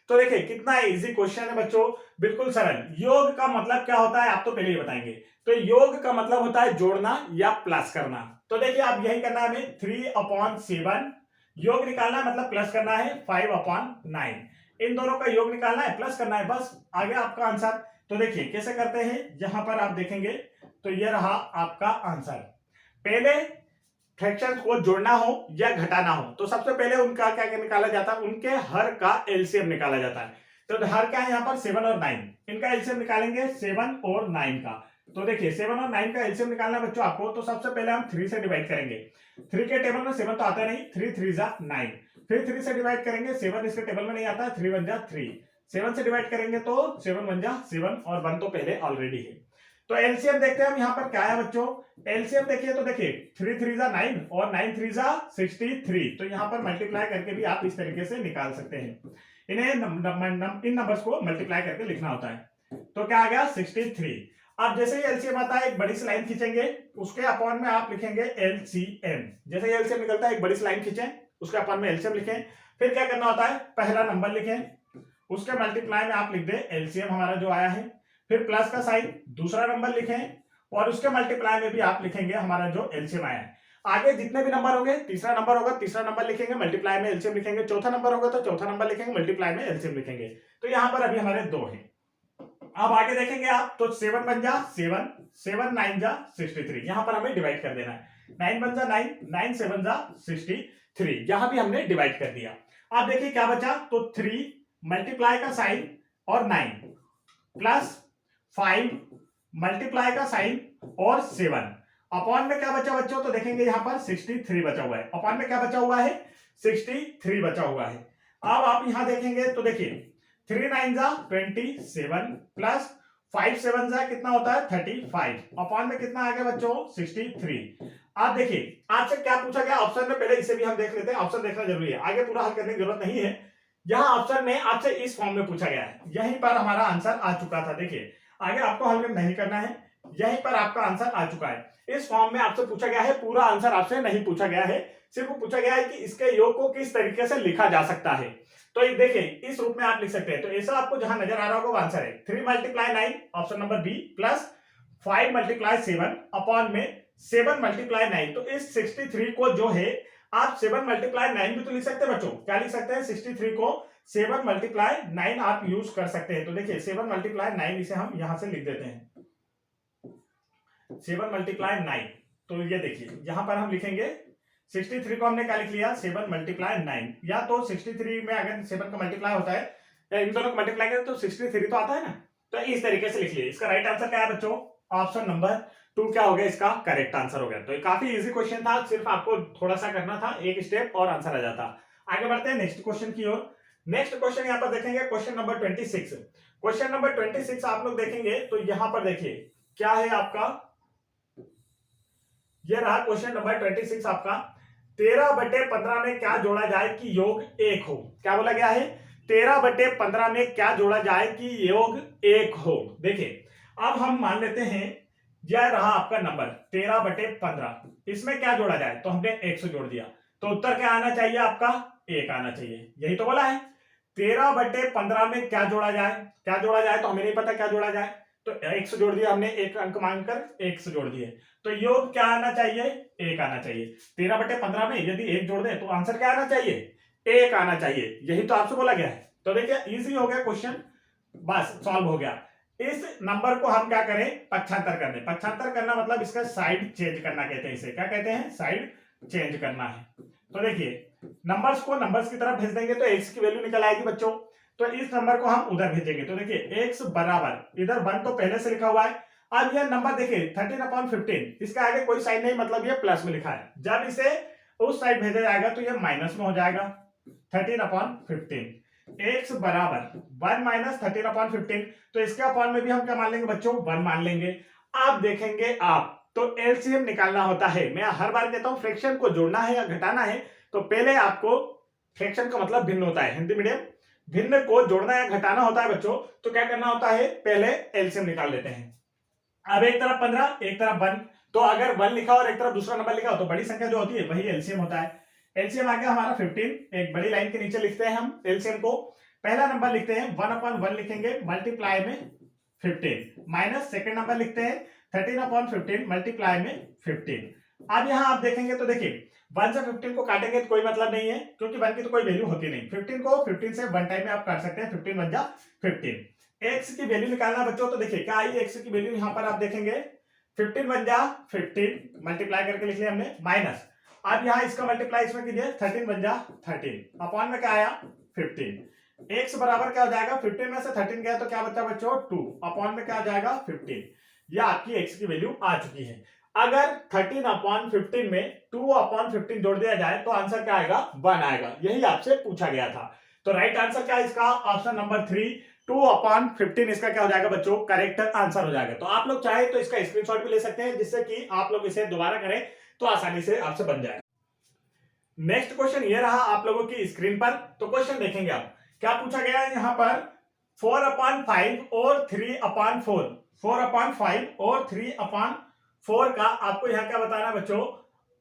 तो देखिए कितना इजी क्वेश्चन है बच्चों, बिल्कुल सरल। योग का मतलब क्या होता है आप तो पहले ही बताएंगे। तो योग का मतलब होता है जोड़ना या प्लस करना। तो देखिए आप यही करना है हमें, 3/7 योग निकालना है, मतलब प्लस करना है 5/9, इन दोनों का योग निकालना है, प्लस करना है, बस आ गया आपका आंसर। तो देखिए कैसे करते हैं, यहां पर आप देखेंगे तो यह रहा आपका आंसर। पहले फ्रैक्शंस को जोड़ना हो या घटाना हो तो सबसे पहले उनका क्या निकाला जाता है, उनके हर का एलसीएम निकाला जाता है। तो हर क्या है यहाँ पर 7 और 9, इनका एलसीएम निकालेंगे 7 और 9 का। तो देखिए 7 और 9 का एलसीएम निकालना है बच्चों आपको, तो सबसे पहले हम 3 से डिवाइड करेंगे। 3 के टेबल में 7 तो आता नहीं, 3 3 जा 9, फिर 3 से डिवाइड करेंगे, 7 इसके टेबल में नहीं आता, 3 1 जा 3, 7 से डिवाइड करेंगे तो 7 1 जा 7 और 1 तो पहले ऑलरेडी है। तो एलसीएम देखते हैं हम यहाँ पर क्या है बच्चों, एलसीएम देखिए तो देखिए 3 3 जा 9 और 9 3 जा 63। तो यहाँ पर मल्टीप्लाई करके भी आप इस तरीके से निकाल सकते हैं, इन्हें इन नंबर्स को मल्टीप्लाई करके लिखना होता है। तो क्या आ गया 63। अब जैसे ही एलसीएम आता है एक बड़ी सी लाइन खींचेंगे, उसके अपॉन में आप लिखेंगे एलसीएम। जैसे ही एलसीएम निकलता है एक बड़ी सी लाइन खींचें, उसके अपॉन में एलसीएम लिखें, फिर क्या करना होता है पहला नंबर लिखें, उसके मल्टीप्लाई में आप लिख दे एलसीएम हमारा जो आया है, फिर प्लस का साइन, दूसरा नंबर लिखें और उसके मल्टीप्लाई में भी आप लिखेंगे हमारा जो एलसीएम आया है। आगे जितने भी नंबर होंगे, तीसरा नंबर होगा तीसरा नंबर लिखेंगे, मल्टीप्लाई में एलसीएम लिखेंगे, चौथा नंबर होगा तो चौथा नंबर लिखेंगे, मल्टीप्लाई में एलसीएम लिखेंगे। तो यहां पर अभी हमारे 2 हैं। अब आगे देखेंगे आप तो 7 बन जा 7, 7 9 जा 63, यहां पर हमें डिवाइड कर देना है। 9 बन जा 9, 9 7 जा 63, यहां भी हमने डिवाइड कर दिया। अब देखिए क्या बचा, तो 3 मल्टीप्लाई का साइन और 9 प्लस 5 मल्टीप्लाई का साइन और 7 अपॉन में क्या बचा बच्चों, तो देखेंगे यहां पर 63 बचा हुआ है, अपॉन में क्या बचा हुआ है 63 बचा हुआ है। अब आप यहां देखेंगे तो देखिए 3 9 जा 27 प्लस 5 7 जा कितना होता है 35, अपॉन में कितना आ गया बच्चों 63। आप देखिए आपसे क्या पूछा गया ऑप्शन में, पहले इसे भी हम देख लेते हैं, ऑप्शन देखना जरूरी है, आगे पूरा हल करने की जरूरत नहीं है। यहाँ ऑप्शन में आपसे इस फॉर्म में पूछा गया है, यहीं पर हमारा आंसर आ चुका था। देखिए आगे आपको हल नहीं करना है, यहीं पर आपका आंसर आ चुका है। इस फॉर्म में आपसे पूछा गया है, पूरा आंसर आपसे नहीं पूछा गया है, सिर्फ पूछा गया है कि इसके योग को किस तरीके से लिखा जा सकता है। तो ये देखिए इस रूप में आप लिख सकते हैं। तो ऐसा आपको जहां नजर आ रहा होगा वो आंसर है 3 multiply 9 option number B plus 5 multiply 7 upon में 7 मल्टीप्लाई 9। तो इस 63 को जो है आप 7 मल्टीप्लाई 9 भी तो लिख सकते हैं बच्चों। क्या लिख सकते हैं 63 को 7 मल्टीप्लाई 9 आप यूज कर सकते हैं। तो देखिए 7 मल्टीप्लाई 9 इसे हम यहां से लिख देते हैं 7 मल्टीप्लाई 9। तो ये देखिए यहां पर हम लिखेंगे 63 को हमने क्या लिख लिया 7 मल्टीप्लाई 9, या तो 63 में अगर 7 का मल्टीप्लाई होता है या इन दोनों को मल्टीप्लाई करें तो 63 तो आता है ना। तो इस तरीके से लिख लिए। इसका राइट आंसर क्या है बच्चों, ऑप्शन नंबर 2 क्या हो गया इसका करेक्ट आंसर हो गया। तो ये काफी इजी क्वेश्चन था, सिर्फ आपको थोड़ा सा करना था, एक स्टेप और आंसर आ जाता। आगे बढ़ते हैं नेक्स्ट क्वेश्चन की ओर। नेक्स्ट क्वेश्चन यहाँ पर देखेंगे क्वेश्चन नंबर 26। क्वेश्चन नंबर 26 आप लोग देखेंगे तो यहां पर देखिए क्या है आपका, यह रहा क्वेश्चन नंबर 26 आपका 13/15 में क्या जोड़ा जाए कि योग 1 हो। क्या बोला गया है 13/15 में क्या जोड़ा जाए कि योग 1 हो। देखिए अब हम मान लेते हैं यह रहा आपका नंबर 13/15, इसमें क्या जोड़ा जाए तो हमने 1 से जोड़ दिया, तो उत्तर क्या आना चाहिए आपका 1 आना चाहिए। यही तो बोला है 13/15 में क्या जोड़ा जाए, क्या जोड़ा जाए तो हमें नहीं पता क्या जोड़ा जाए, तो 1 से जोड़ दिया हमने, एक अंक मांगकर 1 से जोड़ दिए, तो योग क्या आना चाहिए 1 आना चाहिए। 13/15 में यदि 1 जोड़ दें तो आंसर क्या आना चाहिए 1 आना चाहिए। यही तो आपसे बोला गया है। तो देखिए इजी हो गया क्वेश्चन, बस सॉल्व हो गया। इस नंबर को हम क्या करें पक्षांतर करने, पक्षांतर करना मतलब इसका साइड चेंज करना कहते हैं, इसे क्या कहते हैं साइड चेंज करना है। तो देखिए नंबर्स को नंबर्स की तरफ भेज देंगे तो x की वैल्यू निकल आएगी बच्चों। तो इस नंबर को हम उधर भेजेंगे, तो देखिए x बराबर इधर 1 तो पहले से लिखा हुआ है। अब यह नंबर देखिए 13/15, इसके आगे कोई साइन नहीं, मतलब ये प्लस में लिखा है। जब इसे उस साइड भेजा जाएगा तो ये माइनस में हो जाएगा 13/15। x बराबर 1 माइनस 13/15, तो इसके अपॉन में भी हम क्या मान लेंगे बच्चों 1 मान लेंगे। आप देखेंगे आप तो एलसीएम निकालना होता है। मैं हर बार कहता हूं फ्रैक्शन को जोड़ना है या घटाना है तो पहले आपको, फ्रैक्शन का मतलब भिन्न होता है हिंदी मीडियम, भिन्न को जोड़ना या घटाना होता है बच्चों, तो क्या करना होता है पहले एलसीएम निकाल लेते हैं। अब एक तरफ 15 एक तरफ 1, तो अगर 1 लिखा और एक तरफ दूसरा नंबर लिखा हो तो बड़ी संख्या जो होती है वही एलसीएम होता है। एलसीएम आ गया हमारा 15, एक बड़ी लाइन के नीचे लिखते हैं हम एलसीएम को। पहला नंबर लिखते हैं 1/1 लिखेंगे मल्टीप्लाई में 15, माइनस सेकंड नंबर लिखते हैं 13/15 मल्टीप्लाई में 15। अब यहां आप देखेंगे तो देखिए 1 से 15 को काटेंगे तो कोई मतलब नहीं है क्योंकि 1 की तो कोई वैल्यू होती नहीं। 15 को 15 से 1 टाइम में आप काट सकते हैं, 15 1 जा 15। एक्स की वैल्यू निकालना बच्चों, तो देखिए क्या आई एक्स की वैल्यू, यहां पर आप देखेंगे 15 1 जा 15 मल्टीप्लाई करके लिख लिया हमने, माइनस अब यहां इसका मल्टीप्लाई इसमें कीजिए 13 1 जा 13 अपॉन में क्या आया 15। एक्स बराबर क्या हो जाएगा 15 में से 13 गया तो क्या बचा बच्चों 2 अपॉन में क्या आ जाएगा 15। यह आपकी एक्स की वैल्यू आ चुकी है। अगर 13/15 में 2/15 जोड़ दिया जाए तो आंसर क्या आएगा 1 आएगा। यही आपसे पूछा गया था। तो राइट आंसर क्या है इसका ऑप्शन नंबर 3 2/15 इसका क्या हो जाएगा बच्चों करेक्ट आंसर हो जाएगा। तो आप लोग चाहे तो इसका स्क्रीनशॉट भी ले सकते हैं जिससे कि आप लोग इसे दोबारा करें तो आसानी से आपसे बन जाए। नेक्स्ट क्वेश्चन ये रहा आप लोगों की स्क्रीन पर। तो क्वेश्चन देखेंगे आप क्या पूछा गया है यहाँ पर 4/5 और 3/4, 4/5 और 3/4 का आपको यहाँ क्या बताना है बच्चों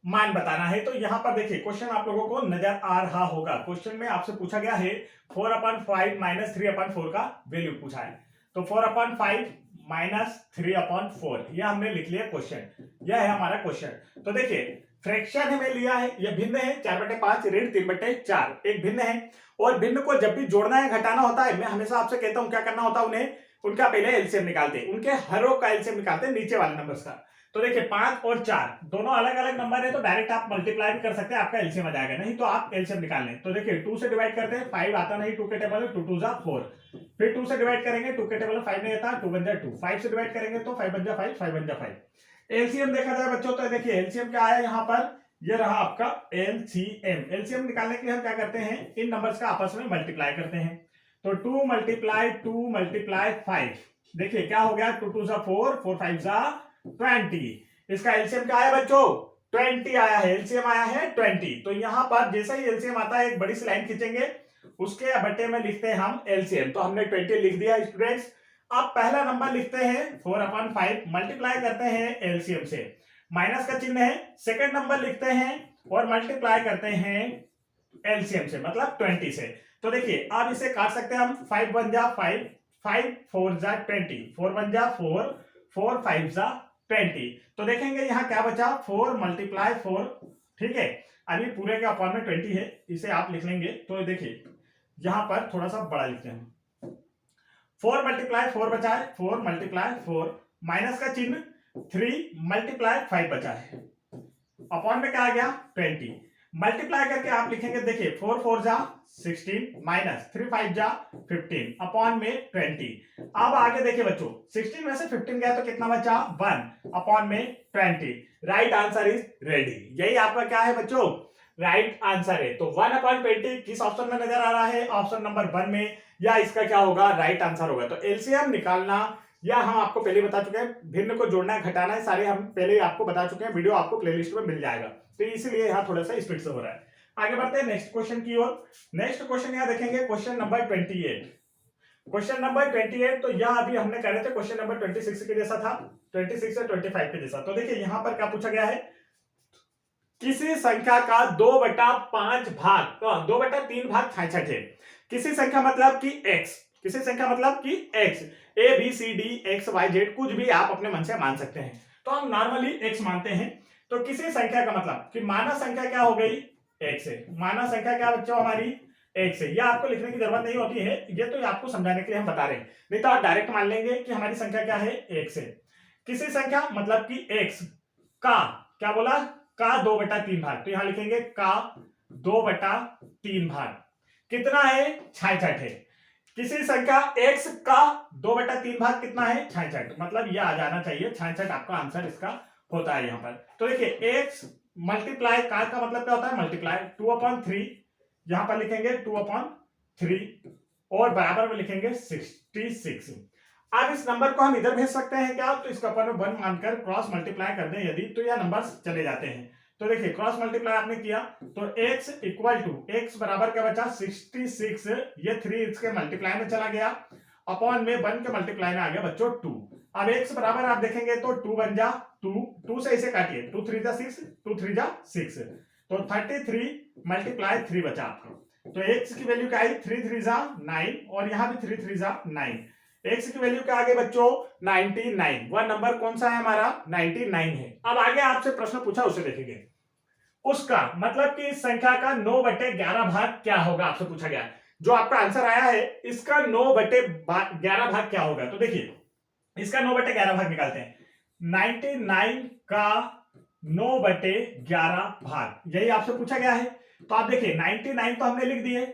मान बताना है। तो यहां पर देखिए क्वेश्चन आप लोगों को नजर आ रहा होगा। क्वेश्चन में आपसे पूछा गया है 4/5 माइनस 3/4 का वैल्यू पूछा है। तो 4/5 माइनस 3/4 यह हमने लिख लिया क्वेश्चन, यह है हमारा क्वेश्चन। तो देखिए फ्रैक्शन हमें लिया है, यह भिन्न है 4/5 ऋण 3/4 एक भिन्न है। और भिन्न को जब भी जोड़ना है घटाना होता है, मैं हमेशा आपसे कहता हूं क्या करना होता है उन्हें, उनका पहले एलसीएम निकालते हैं, उनके हरों का एलसीएम निकालते हैं नीचे वाले नंबर्स का। तो देखिए 5 और 4 दोनों अलग अलग नंबर है तो डायरेक्ट आप मल्टीप्लाई भी कर सकते हैं, आपका एलसीएम आ जाएगा। नहीं तो आप एलसीएम निकाल लें। तो देखिए 2 से डिवाइड करते हैं, 5 आता नहीं 2 के टेबल में, 2 2 जा 4। फिर 2 से डिवाइड करेंगे, 2 के टेबल में 5 नहीं आता, 2 1 जा 2। 5 से डिवाइड करेंगे तो 5 1 जा 5, 5 1 जा 5। एलसीएम देखा जाए बच्चों तो देखिए एलसीएम क्या है यहाँ पर, ये रहा आपका एलसीएम। एलसीएम निकालने के लिए हम क्या करते हैं इन नंबर्स का आपस में मल्टीप्लाई करते हैं। तो 2 मल्टीप्लाई 5, देखिए क्या हो गया 2 2 जा 4, 4 5 जा 20। इसका एलसीएम क्या है बच्चों 20 आया है, एलसीएम आया है 20। तो यहां पर जैसे ही एलसीएम आता है एक बड़ी सी लाइन खींचेंगे, उसके बट्टे में लिखते हैं हम एलसीएम। तो हमने 20 लिख दिया स्टूडेंट्स। अब पहला नंबर लिखते हैं 4/5 मल्टीप्लाई करते हैं एलसीएम से, माइनस का चिन्ह है। सेकंड नंबर लिखते हैं और मल्टीप्लाई करते हैं एलसीएम से, मतलब 20 से। तो देखिए आप इसे काट सकते हैं हम, 5 1 जा 5, 5 4 जा 20, 4 1 जा 4, 4 5 जा 20। तो देखेंगे यहाँ क्या बचा, 4 मल्टीप्लाई 4, ठीक है। अभी पूरे के अपॉन में 20 है, इसे आप लिख लेंगे। तो देखिए यहां पर थोड़ा सा बड़ा लिखते हैं, 4 मल्टीप्लाई 4 बचा है, 4 मल्टीप्लाई 4, माइनस का चिन्ह, 3 मल्टीप्लाई 5 बचा है, अपॉन में क्या आ गया 20, मल्टीप्लाई करके आप लिखेंगे, देखिए 4 4 जा 16, माइनस 3 5 जा 15, अपॉन में 20। अब आगे देखिए बच्चों, 16 में से 15 गया तो कितना बचा 1, अपॉन में 20। Right answer is ready. यही आपका क्या है बच्चों, राइट आंसर है। तो 1/20 किस ऑप्शन में नजर आ रहा है, ऑप्शन नंबर 1 में, या इसका क्या होगा, राइट आंसर होगा। तो एलसीएम निकालना या हम आपको पहले बता चुके हैं, भिन्न को जोड़ना है घटाना है, सारे हम पहले आपको बता चुके हैं, वीडियो आपको प्लेलिस्ट में मिल जाएगा। तो इसलिए यहाँ थोड़ा सा स्पीड से हो रहा है। आगे बढ़ते हैं नेक्स्ट क्वेश्चन की ओर। नेक्स्ट क्वेश्चन यहाँ देखेंगे, क्वेश्चन नंबर 28। क्वेश्चन नंबर 28, तो यह अभी हमने कर रहे थे क्वेश्चन नंबर 26 के जैसा था, 26 से 25 के जैसा। तो देखिए यहाँ पर क्या पूछा गया है, किसी संख्या का 2/5 भाग, तो 2/3 भाग 66 है। किसी संख्या मतलब कि x, किसी संख्या मतलब कि x, a b c d x y z कुछ भी आप अपने मन से मान सकते हैं। तो हम नॉर्मली x मानते हैं। तो किसी संख्या का मतलब कि मानव संख्या क्या हो गई, x है। मानव संख्या क्या बच्चों हमारी, x है। यह आपको लिखने की जरूरत नहीं होती है, ये तो आपको समझाने के लिए हम बता रहे हैं, नहीं तो आप डायरेक्ट मान लेंगे कि हमारी संख्या क्या है, x है। किसी संख्या मतलब कि x का क्या बोला, का 2/3 भाग, तो यहां लिखेंगे का 2/3 भाग कितना है, 66 है। किसी संख्या x का 2/3 भाग कितना है, 66, मतलब यह आ जाना चाहिए 66, आपका आंसर इसका होता है यहाँ पर। तो देखिए x मल्टीप्लाई का मतलब क्या होता है, मल्टीप्लाई 2/3, यहां पर लिखेंगे 2/3 और बराबर में लिखेंगे 66। अब इस नंबर को हम इधर भेज सकते हैं क्या, तो इसका अपन 1 मानकर क्रॉस मल्टीप्लाई कर दें यदि, तो यह नंबर चले जाते हैं। तो देखिए क्रॉस मल्टीप्लाई आपने किया तो x इक्वल टू x बराबर क्या बचा 66, ये 3 इसके मल्टीप्लाई में चला गया, अपॉन में 1 के मल्टीप्लाई में आ गया बच्चों 2। अब x बराबर आप देखेंगे तो 2 बन जा 2, 2 से इसे काटिए, 2 3 जा 6, 2 3 जा 6, तो 33 मल्टीप्लाई 3 बचा आपको। तो x की वैल्यू क्या आई, 3 3 जा 9, और यहां भी 3 3 जा 9, x की वैल्यू क्या आ गई बच्चों 99। वह नंबर कौन सा है हमारा, 99 है। अब आगे आपसे प्रश्न पूछा उसे देखेंगे, उसका मतलब कि इस संख्या का 9/11 भाग क्या होगा, आपसे पूछा गया। जो आपका आंसर आया है इसका 9/11 भाग क्या होगा। तो देखिए इसका 9/11 भाग निकालते हैं, 99 का 9/11 भाग, यही आपसे पूछा गया है। तो आप देखिए 99 तो हमने लिख दिए,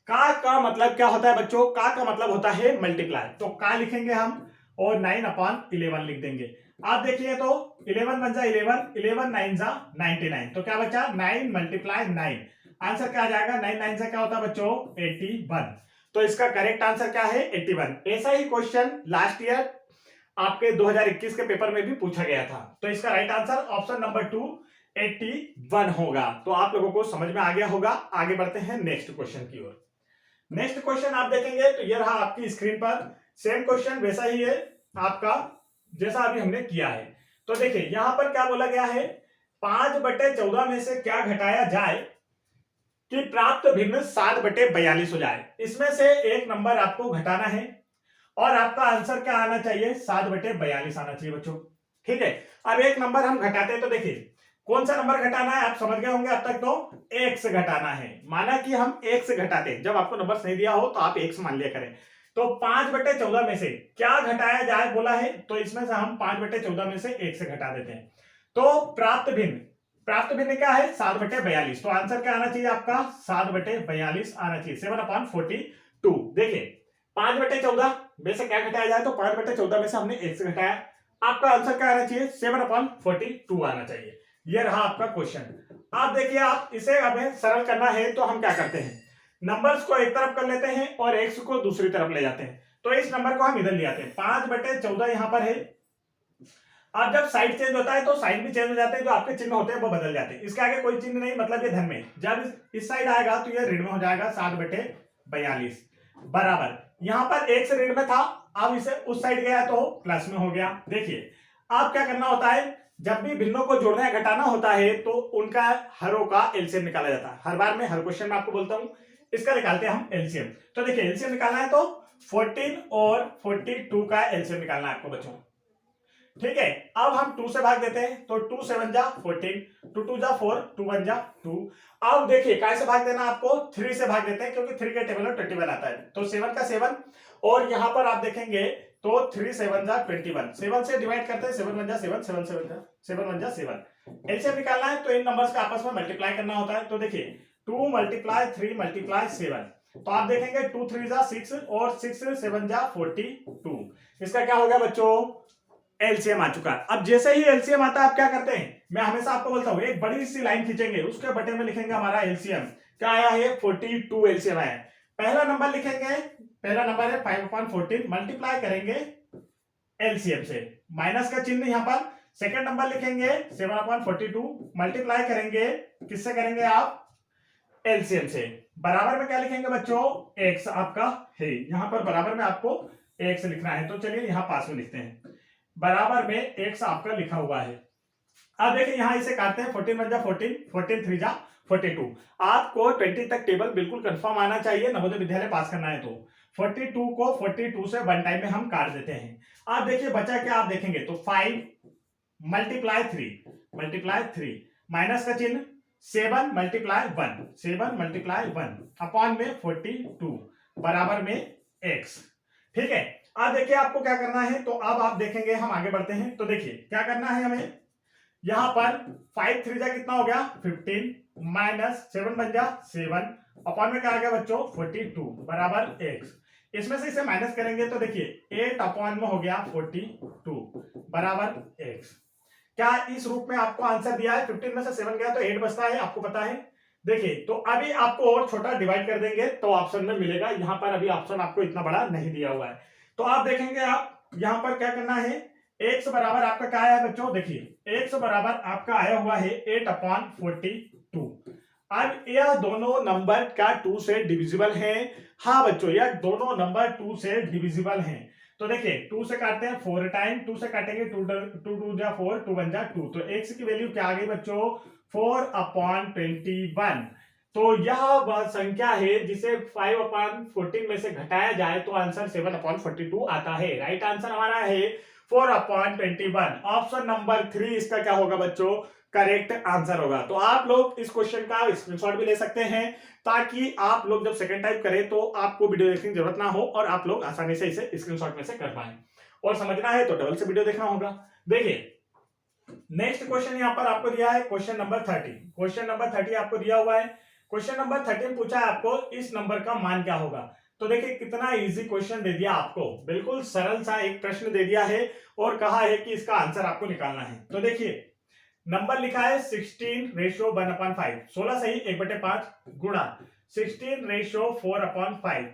का मतलब क्या होता है बच्चों, का मतलब होता है मल्टीप्लाई, तो का लिखेंगे हम और 9/11 लिख देंगे। आप देखिए तो 11 बन जा 11, 11 9 जा 99, तो क्या बचा 9 मल्टीप्लाई 9, आंसर क्या आ जाएगा, 9 9 से क्या होता है बच्चों 81। तो इसका करेक्ट आंसर क्या है 81। ऐसा ही क्वेश्चन लास्ट ईयर आपके 2021 के पेपर में भी पूछा गया था। तो इसका राइट आंसर ऑप्शन नंबर 2 81 होगा। तो आप लोगों को समझ में आ गया होगा। आगे बढ़ते हैं नेक्स्ट क्वेश्चन की ओर। नेक्स्ट क्वेश्चन आप देखेंगे तो ये रहा आपकी स्क्रीन पर, सेम क्वेश्चन वैसा ही है आपका जैसा अभी हमने किया है। तो देखिए यहां पर क्या बोला गया है, 5/14 में से क्या घटाया जाए कि प्राप्त भिन्न 7/42 हो जाए। इसमें से एक नंबर आपको घटाना है और आपका आंसर क्या आना चाहिए, 7/42 आना चाहिए बच्चों। ठीक है, अब एक नंबर हम घटाते हैं, तो देखिए कौन सा नंबर घटाना है आप समझ गए होंगे अब तक, तो x घटाना है। माना कि हम x घटाते हैं, जब आपको नंबर नहीं दिया हो तो आप x मान लिया करें। तो 5/14 में से क्या घटाया जाए बोला है, तो इसमें से हम 5/14 में से x घटा देते हैं। तो प्राप्त भिन्न क्या है 7/42, तो आंसर क्या आना चाहिए आपका 7/42 आना चाहिए, 7/42। देखिए 5/14 में से क्या घटाया जाए, तो 5/14 में से हमने x घटाया, आपका आंसर क्या आना चाहिए 7/42 आना चाहिए। यह रहा आपका क्वेश्चन। आप देखिए आप इसे हमें सरल करना है तो हम क्या करते हैं, नंबर्स को एक तरफ कर लेते हैं और x को दूसरी तरफ ले जाते हैं। तो इस नंबर को हम इधर ले आते हैं, 5/14 यहां पर है। अब जब साइड चेंज होता है तो साइड भी चेंज हो जाते हैं, जो आपके चिन्ह होते हैं वो बदल जाते हैं। इसके आगे कोई चिन्ह नहीं, मतलब ये धन में, जब इस साइड आएगा तो ये ऋण में हो जाएगा 7/42 बराबर, यहां पर x ऋण में था, अब इसे उस साइड गया तो प्लस में हो गया। देखिए आप क्या करना होता है, जब भी भिन्नों को जोड़ना या घटाना होता है तो उनका हरों का एलसीएम निकाला जाता है। हर बार मैं हर क्वेश्चन में आपको बोलता हूं इसका निकालते हैं हम एलसीएम। तो देखिए एलसीएम निकालना है तो 14 और 42 का एलसीएम निकालना है आपको बच्चों। ठीक है, अब हम 2 से भाग देते हैं तो 2 7 जा 14, 2 2 जा 4, 2 1 जा 2। अब देखिए काय से भाग देना आपको, 3 से भाग देते हैं क्योंकि 3 के टेबल में 21 आता है, तो 7 का 7 और यहां पर आप देखेंगे तो 3 7 जा 21, 7 से डिवाइड करते हैं 7 1 जा 7, 7 7 जा 7 1 जा 7। एलसीएम निकालना है तो इन नंबर्स का आपस में मल्टीप्लाई करना होता है। तो देखिए 2 मल्टीप्लाई 3 मल्टीप्लाई 7, तो आप देखेंगे 2 3 जा 6 और 6 7 जा 42। इसका क्या हो गया बच्चों, एलसीएम आ चुका है। अब जैसे ही एलसीएम आता है आप क्या करते हैं, मैं हमेशा आपको बोलता हूं एक बड़ी सी लाइन खींचेंगे, उसके बटे में लिखेंगे हमारा एलसीएम क्या आया है, 42 एलसीएम आया है। पहला नंबर लिखेंगे, पहला नंबर है 5/14, मल्टीप्लाई करेंगे एलसीएम से, माइनस का चिन्ह यहां पर। सेकंड नंबर लिखेंगे 7/42, मल्टीप्लाई करेंगे किससे करेंगे आप, एलसीएम से। बराबर में क्या लिखेंगे बच्चों, एक्स आपका है, यहां पर बराबर में आपको एक्स लिखना है। तो चलिए यहां पास में लिखते हैं, बराबर में एक्स आपका लिखा हुआ है। अब देखिए यहां इसे काटते हैं, 14 1 जा 14, 14 3 जा 42। आपको 20 तक टेबल बिल्कुल कंफर्म आना चाहिए, नवोदय विद्यालय पास करना है तो 42 को 42 से वन टाइम में हम काट देते हैं। आप देखिए बचा क्या, आप देखेंगे तो 5 मल्टीप्लाई 3 माइनस का चिन्ह, 7 मल्टीप्लाई 1, 7 मल्टीप्लाई 1 अपॉन में 42 बराबर में एक्स। ठीक है, अब देखिए आपको क्या करना है, तो अब आप देखेंगे हम आगे बढ़ते हैं। तो देखिए क्या करना है हमें, यहां पर 5 3 जा कितना हो गया 15, माइनस 7 बन जा 7 अपॉन में क्या आ गया बच्चों 42 बराबर एक्स। इसमें से इसे माइनस करेंगे तो देखिए 8 अपॉन में हो गया 42 बराबर एक्स। क्या इस रूप में आपको आंसर दिया है, 15 में से 7 गया तो 8 बचता है, आपको पता है। देखिए तो अभी आपको और छोटा डिवाइड कर देंगे तो ऑप्शन में मिलेगा, यहां पर अभी ऑप्शन आपको इतना बड़ा नहीं दिया हुआ है। तो आप देखेंगे आप यहां पर क्या करना है, एक्स बराबर आपका क्या आया बच्चों, देखिए एक्स बराबर आपका आया हुआ है 8/42। अब यह दोनों नंबर का 2 से डिविजिबल है। हाँ बच्चों यह दोनों नंबर 2 से डिविजिबल हैं। तो देखिए 2 से काटते हैं 4 टाइम, 2 से काटेंगे 2 2 जा 4, 2 1 जा 2, तो एक्स की वैल्यू क्या आ गई बच्चों 4/21। तो यह वह संख्या है जिसे 5/14 में से घटाया जाए तो आंसर 7/42 आता है। राइट आंसर हमारा है 4/21। ऑप्शन नंबर 3 इसका क्या होगा बच्चों, करेक्ट आंसर होगा। तो आप लोग इस क्वेश्चन का स्क्रीनशॉट भी ले सकते हैं ताकि आप लोग जब सेकंड टाइप करें तो आपको वीडियो देखने की जरूरत ना हो और आप लोग आसानी से इसे स्क्रीनशॉट में से कर पाए। और समझना है तो डबल से वीडियो देखना होगा। देखिए नेक्स्ट क्वेश्चन यहां पर आपको दिया है क्वेश्चन नंबर 30। क्वेश्चन नंबर 30 आपको दिया हुआ है। क्वेश्चन नंबर 30 में पूछा है आपको इस नंबर का मान क्या होगा। तो देखिए कितना इजी क्वेश्चन दे दिया आपको, बिल्कुल सरल सा एक प्रश्न दे दिया है और कहा है कि इसका आंसर आपको निकालना है। तो देखिए नंबर लिखा है 16:1/5, 16 सही 1/5 गुणा 16:4/5,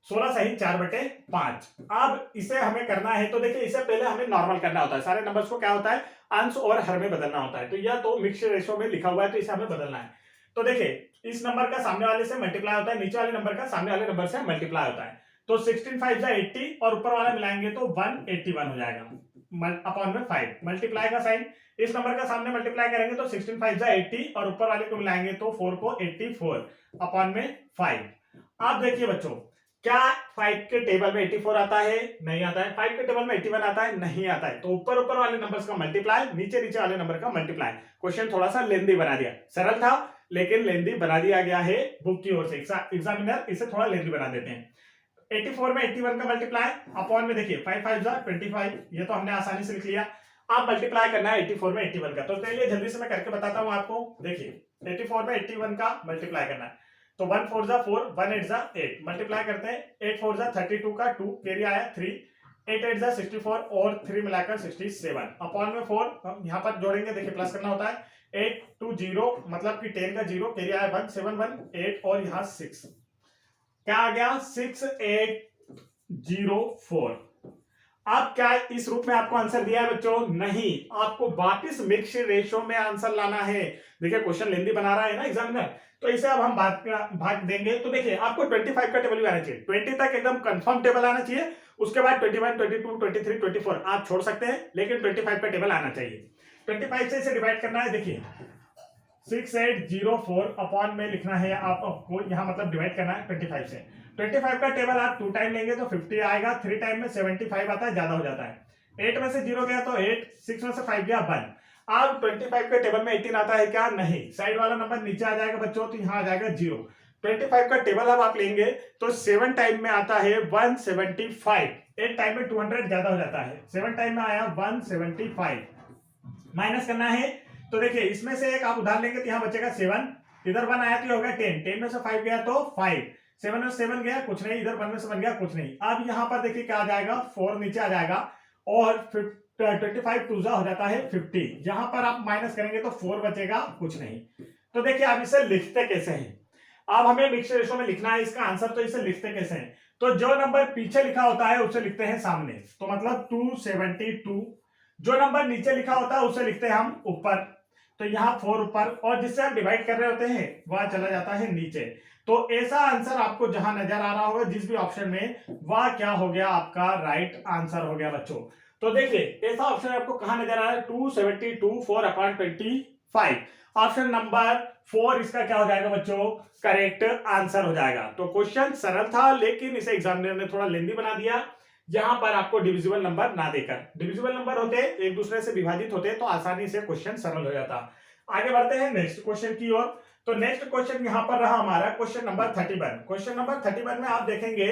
16 सही 4/5। अब इसे हमें करना है तो देखिए इसे पहले हमें नॉर्मल करना होता है, सारे नंबर्स को क्या होता है अंश और हर में बदलना होता है। तो यह तो मिक्स रेशो में लिखा हुआ है तो इसे हमें बदलना है। तो देखिए इस नंबर का सामने वाले से मल्टीप्लाई होता है, नीचे वाले नंबर का सामने वाले नंबर से मल्टीप्लाई होता है। तो 16 5 80 और ऊपर वाला मिलाएंगे तो 181 हो जाएगा अपॉन में 5, मल्टीप्लाई का साइन इस नंबर का सामने मल्टीप्लाई करेंगे तो 16 5 80 और ऊपर वाले को मिलाएंगे तो 4 को 84 अपॉन में 5। आप देखिए बच्चों क्या 5 के टेबल में 84 आता है, नहीं आता है। 5 के टेबल में 81 आता है, नहीं आता है। तो ऊपर ऊपर वाले नंबर्स का मल्टीप्लाई, नीचे नीचे वाले नंबर का मल्टीप्लाई। क्वेश्चन थोड़ा सा लेंदी बना दिया, सरल था लेकिन लेंदी बना दिया गया है बुक की ओर से, एग्जामिनर इसे थोड़ा लेंदी बना देते हैं। 84 में 81 का मल्टीप्लाई अपॉन में देखिए 5 5 जा 25, ये तो हमने आसानी से लिख लिया। आप मल्टीप्लाई करना है 84 में 81 का, तो चलिए जल्दी से मैं करके बताता हूं आपको। देखिए 84 में 81 का मल्टीप्लाई करना है तो 1 4 जा 4, 1 8 जा 8, मल्टीप्लाई करते हैं 8 4 जा 32 का 2 कैरी आया 3, 8 8 जा 64 और 3 मिलाकर 67 अपॉन में 4 हम यहाँ पर जोड़ेंगे, देखिए प्लस करना होता है 8 2 0 मतलब कि 10 का 0 कैरी आया 1 7 1 8 और यहाँ 6 क्या आ गया 6804। अब क्या इस रूप में आपको आंसर दिया है बच्चों, नहीं, आपको वापस मिक्स रेशो में आंसर लाना है। देखिए क्वेश्चन लेंदी बना रहा है ना एग्जामिनर, तो इसे अब हम भाग देंगे। तो देखिए आपको 25 का टेबल भी आना चाहिए, 20 तक एकदम कंफर्म टेबल आना चाहिए। उसके बाद 21 22 23 24 आप छोड़ सकते हैं लेकिन 25 का टेबल आना चाहिए। 25 से इसे डिवाइड करना है। देखिए 6804 अपॉन में लिखना है आपको, यहाँ मतलब डिवाइड करना है 25 से। 25 का टेबल आप 2 टाइम लेंगे तो 50 आएगा, 3 टाइम में 75 आता है, ज्यादा हो जाता है। 8 में से 0 गया तो 8, 6 में से 5 गया 1। अब 25 के टेबल में 18 आता है क्या? नहीं। साइड वाला नंबर नीचे आ जाएगा बच्चों, तो यहाँ आ जाएगा 0। 25 का टेबल अब आप लेंगे तो 7 टाइम में आता है 175, 8 टाइम में 200 ज्यादा हो जाता है, 7 टाइम में आया 175। माइनस करना है तो देखिए इसमें से एक आप उधार लेंगे तो यहाँ बचेगा 7, इधर 1 आया तो होगा 10, 10 में से 5 गया तो 5, 7 में से 7 गया कुछ नहीं, इधर 1 में से 1 गया कुछ नहीं। अब यहाँ पर देखिए क्या आ जाएगा, 4 नीचे आ जाएगा और 25 टू हो जाता है 50। यहाँ पर आप माइनस करेंगे तो 4 बचेगा कुछ नहीं। तो देखिए आप इसे लिखते कैसे हैं, अब हमें मिक्स्ड रेशो में लिखना है इसका आंसर, तो इसे लिखते कैसे हैं? तो जो नंबर पीछे लिखा होता है उसे लिखते हैं सामने, तो मतलब 272। जो नंबर नीचे लिखा होता है उसे लिखते हैं हम ऊपर, तो यहाँ 4 ऊपर, और जिससे आप डिवाइड कर रहे होते हैं वह चला जाता है नीचे। तो ऐसा आंसर आपको जहां नजर आ रहा होगा जिस भी ऑप्शन में, वह क्या हो गया आपका राइट आंसर हो गया बच्चों। तो देखिए ऐसा ऑप्शन आपको कहां नजर आ रहा है, 272 4 अपॉन 25। ऑप्शन नंबर 4 इसका क्या हो जाएगा बच्चों, करेक्ट आंसर हो जाएगा। तो क्वेश्चन सरल था लेकिन इसे एग्जामिनर ने थोड़ा लेंदी बना दिया, जहां पर आपको डिविजिबल नंबर ना देकर, डिविजिबल नंबर होते एक दूसरे से विभाजित होते तो आसानी से क्वेश्चन सरल हो जाता। आगे बढ़ते हैं नेक्स्ट क्वेश्चन की ओर। तो नेक्स्ट क्वेश्चन यहां पर रहा हमारा क्वेश्चन नंबर 31। क्वेश्चन नंबर 31 में आप देखेंगे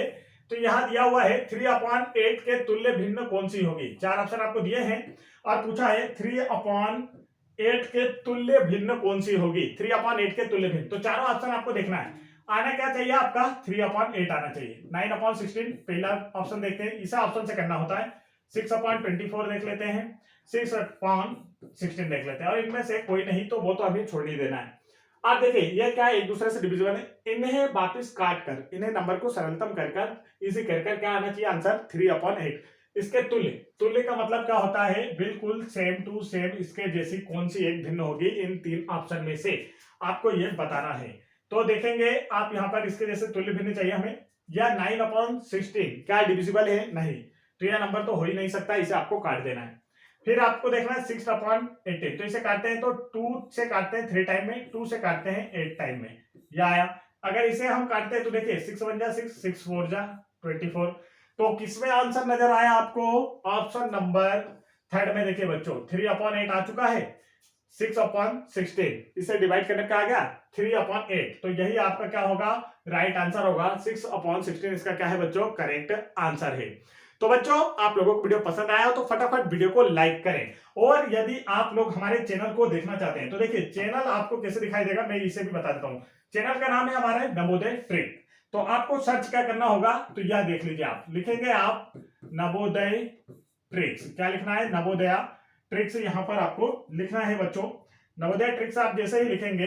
तो यहां दिया हुआ है 3/8 के तुल्य भिन्न कौन सी होगी। 4 ऑप्शन आपको दिए हैं और पूछा है 3/8 के तुल्य भिन्न कौन सी होगी, 3/8 के तुल्य भिन्न। तो चारों ऑप्शन आपको देखना है, आना क्या चाहिए आपका, 3/8 आना चाहिए। 9/16 पहला ऑप्शन देखते हैं, इस ऑप्शन से करना होता है। 6/24 देख लेते हैं, 6/16 देख लेते हैं, और इनमें से कोई नहीं तो वो तो अभी छोड़ ही देना है। अब देखिए ये क्या है, एक दूसरे से डिविजिबल है, इन्हें वापिस काट कर इन्हें नंबर को सरलतम कर इजी कर क्या आना चाहिए आंसर, 3/8। इसके तुल्य, तुल्य का मतलब क्या होता है, बिल्कुल सेम टू सेम इसके जैसी कौन सी एक भिन्न होगी इन 3 ऑप्शन में से, आपको ये बताना है। तो देखेंगे आप यहाँ पर इसके जैसे तुल्य भिन्न चाहिए हमें, या 9/16 क्या डिविजिबल है, नहीं, तो यह नंबर तो हो ही नहीं सकता, इसे आपको काट देना है। फिर आपको देखना है 6/18, तो इसे काटते हैं तो 2 से काटते हैं 3 टाइम में, 2 से काटते हैं 8 टाइम में, यह आया। अगर इसे हम काटते हैं तो देखिए 6 1 जा 6, 6 4 जा 24। तो किसमें आंसर नजर आया आपको, ऑप्शन नंबर 3 में देखिए बच्चों, 3/8 आ चुका है, 6/16 इसे डिवाइड करने का आ गया 3/8, तो यही आपका क्या होगा, राइट आंसर होगा। 6/16 इसका क्या है बच्चों, करेक्ट आंसर है। तो बच्चों आप लोगों को वीडियो पसंद आया हो तो फटाफट वीडियो को लाइक करें, और यदि आप लोग हमारे चैनल को देखना चाहते हैं तो देखिए चैनल आपको कैसे दिखाई देगा, मैं इसे भी बता देता हूं। चैनल का नाम है हमारा नवोदय ट्रिक। तो आपको सर्च क्या करना होगा, तो यह देख लीजिए, आप लिखेंगे आप नवोदय ट्रिक्स, क्या लिखना है, नवोदय ट्रिक्स, यहां पर आपको लिखना है बच्चों। नवोदय ट्रिक्स आप जैसे ही लिखेंगे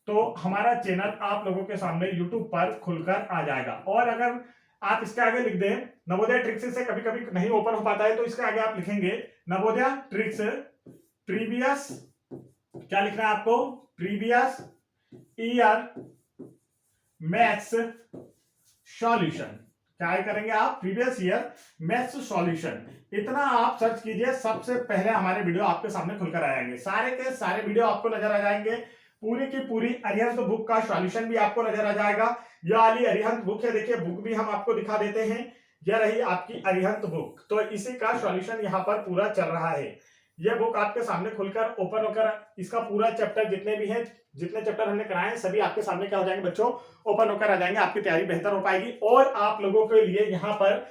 तो हमारा चैनल आप लोगों के सामने यूट्यूब पर खुलकर आ जाएगा। और अगर आप इसके आगे लिख दें नवोदय ट्रिक्स से कभी कभी नहीं ओपन हो पाता है, तो इसके आगे आप लिखेंगे नवोदय ट्रिक्स प्रीवियस, क्या लिखना है आपको, प्रीवियस ईयर मैथ्स सॉल्यूशन, क्या करेंगे आप, प्रीवियस ईयर मैथ्स सॉल्यूशन, इतना आप सर्च कीजिए, सबसे पहले हमारे वीडियो आपके सामने खुलकर आ जाएंगे। सारे के सारे वीडियो आपको नजर आ जाएंगे, पूरी की पूरी अरिहंत बुक का सॉल्यूशन भी आपको नजर आ जाएगा। यह वाली अरिहंत बुक है, देखिए बुक भी हम आपको दिखा देते हैं, यह रही आपकी अरिहंत बुक, तो इसी का सॉल्यूशन यहाँ पर पूरा चल रहा है। यह बुक आपके सामने खुलकर ओपन होकर इसका पूरा चैप्टर जितने भी हैं, जितने चैप्टर हमने कराए हैं सभी आपके सामने क्या हो जाएंगे बच्चों, ओपन होकर आ जाएंगे, आपकी तैयारी बेहतर हो पाएगी। और आप लोगों के लिए यहाँ पर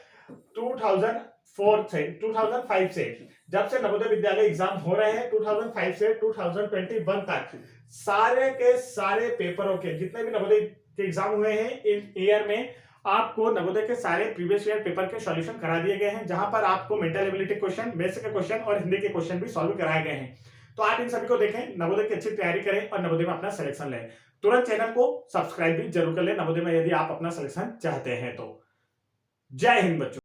2004 से 2005 से जब से नवोदय विद्यालय एग्जाम हो रहे हैं, 2005 से 2021 तक सारे के सारे पेपरों के जितने भी नवोदय के एग्जाम हुए हैं इन ईयर में, आपको नवोदय के सारे प्रीवियस ईयर पेपर के सॉल्यूशन करा दिए गए हैं, जहां पर आपको मेंटल एबिलिटी क्वेश्चन, मैथ्स के क्वेश्चन और हिंदी के क्वेश्चन भी सॉल्व कराए गए हैं। तो आप इन सभी को देखें, नवोदय की अच्छी तैयारी करें और नवोदय में अपना सिलेक्शन लें। तुरंत चैनल को सब्सक्राइब भी जरूर कर लें नवोदय में, यदि आप अपना सिलेक्शन चाहते हैं तो। जय हिंद बच्चों।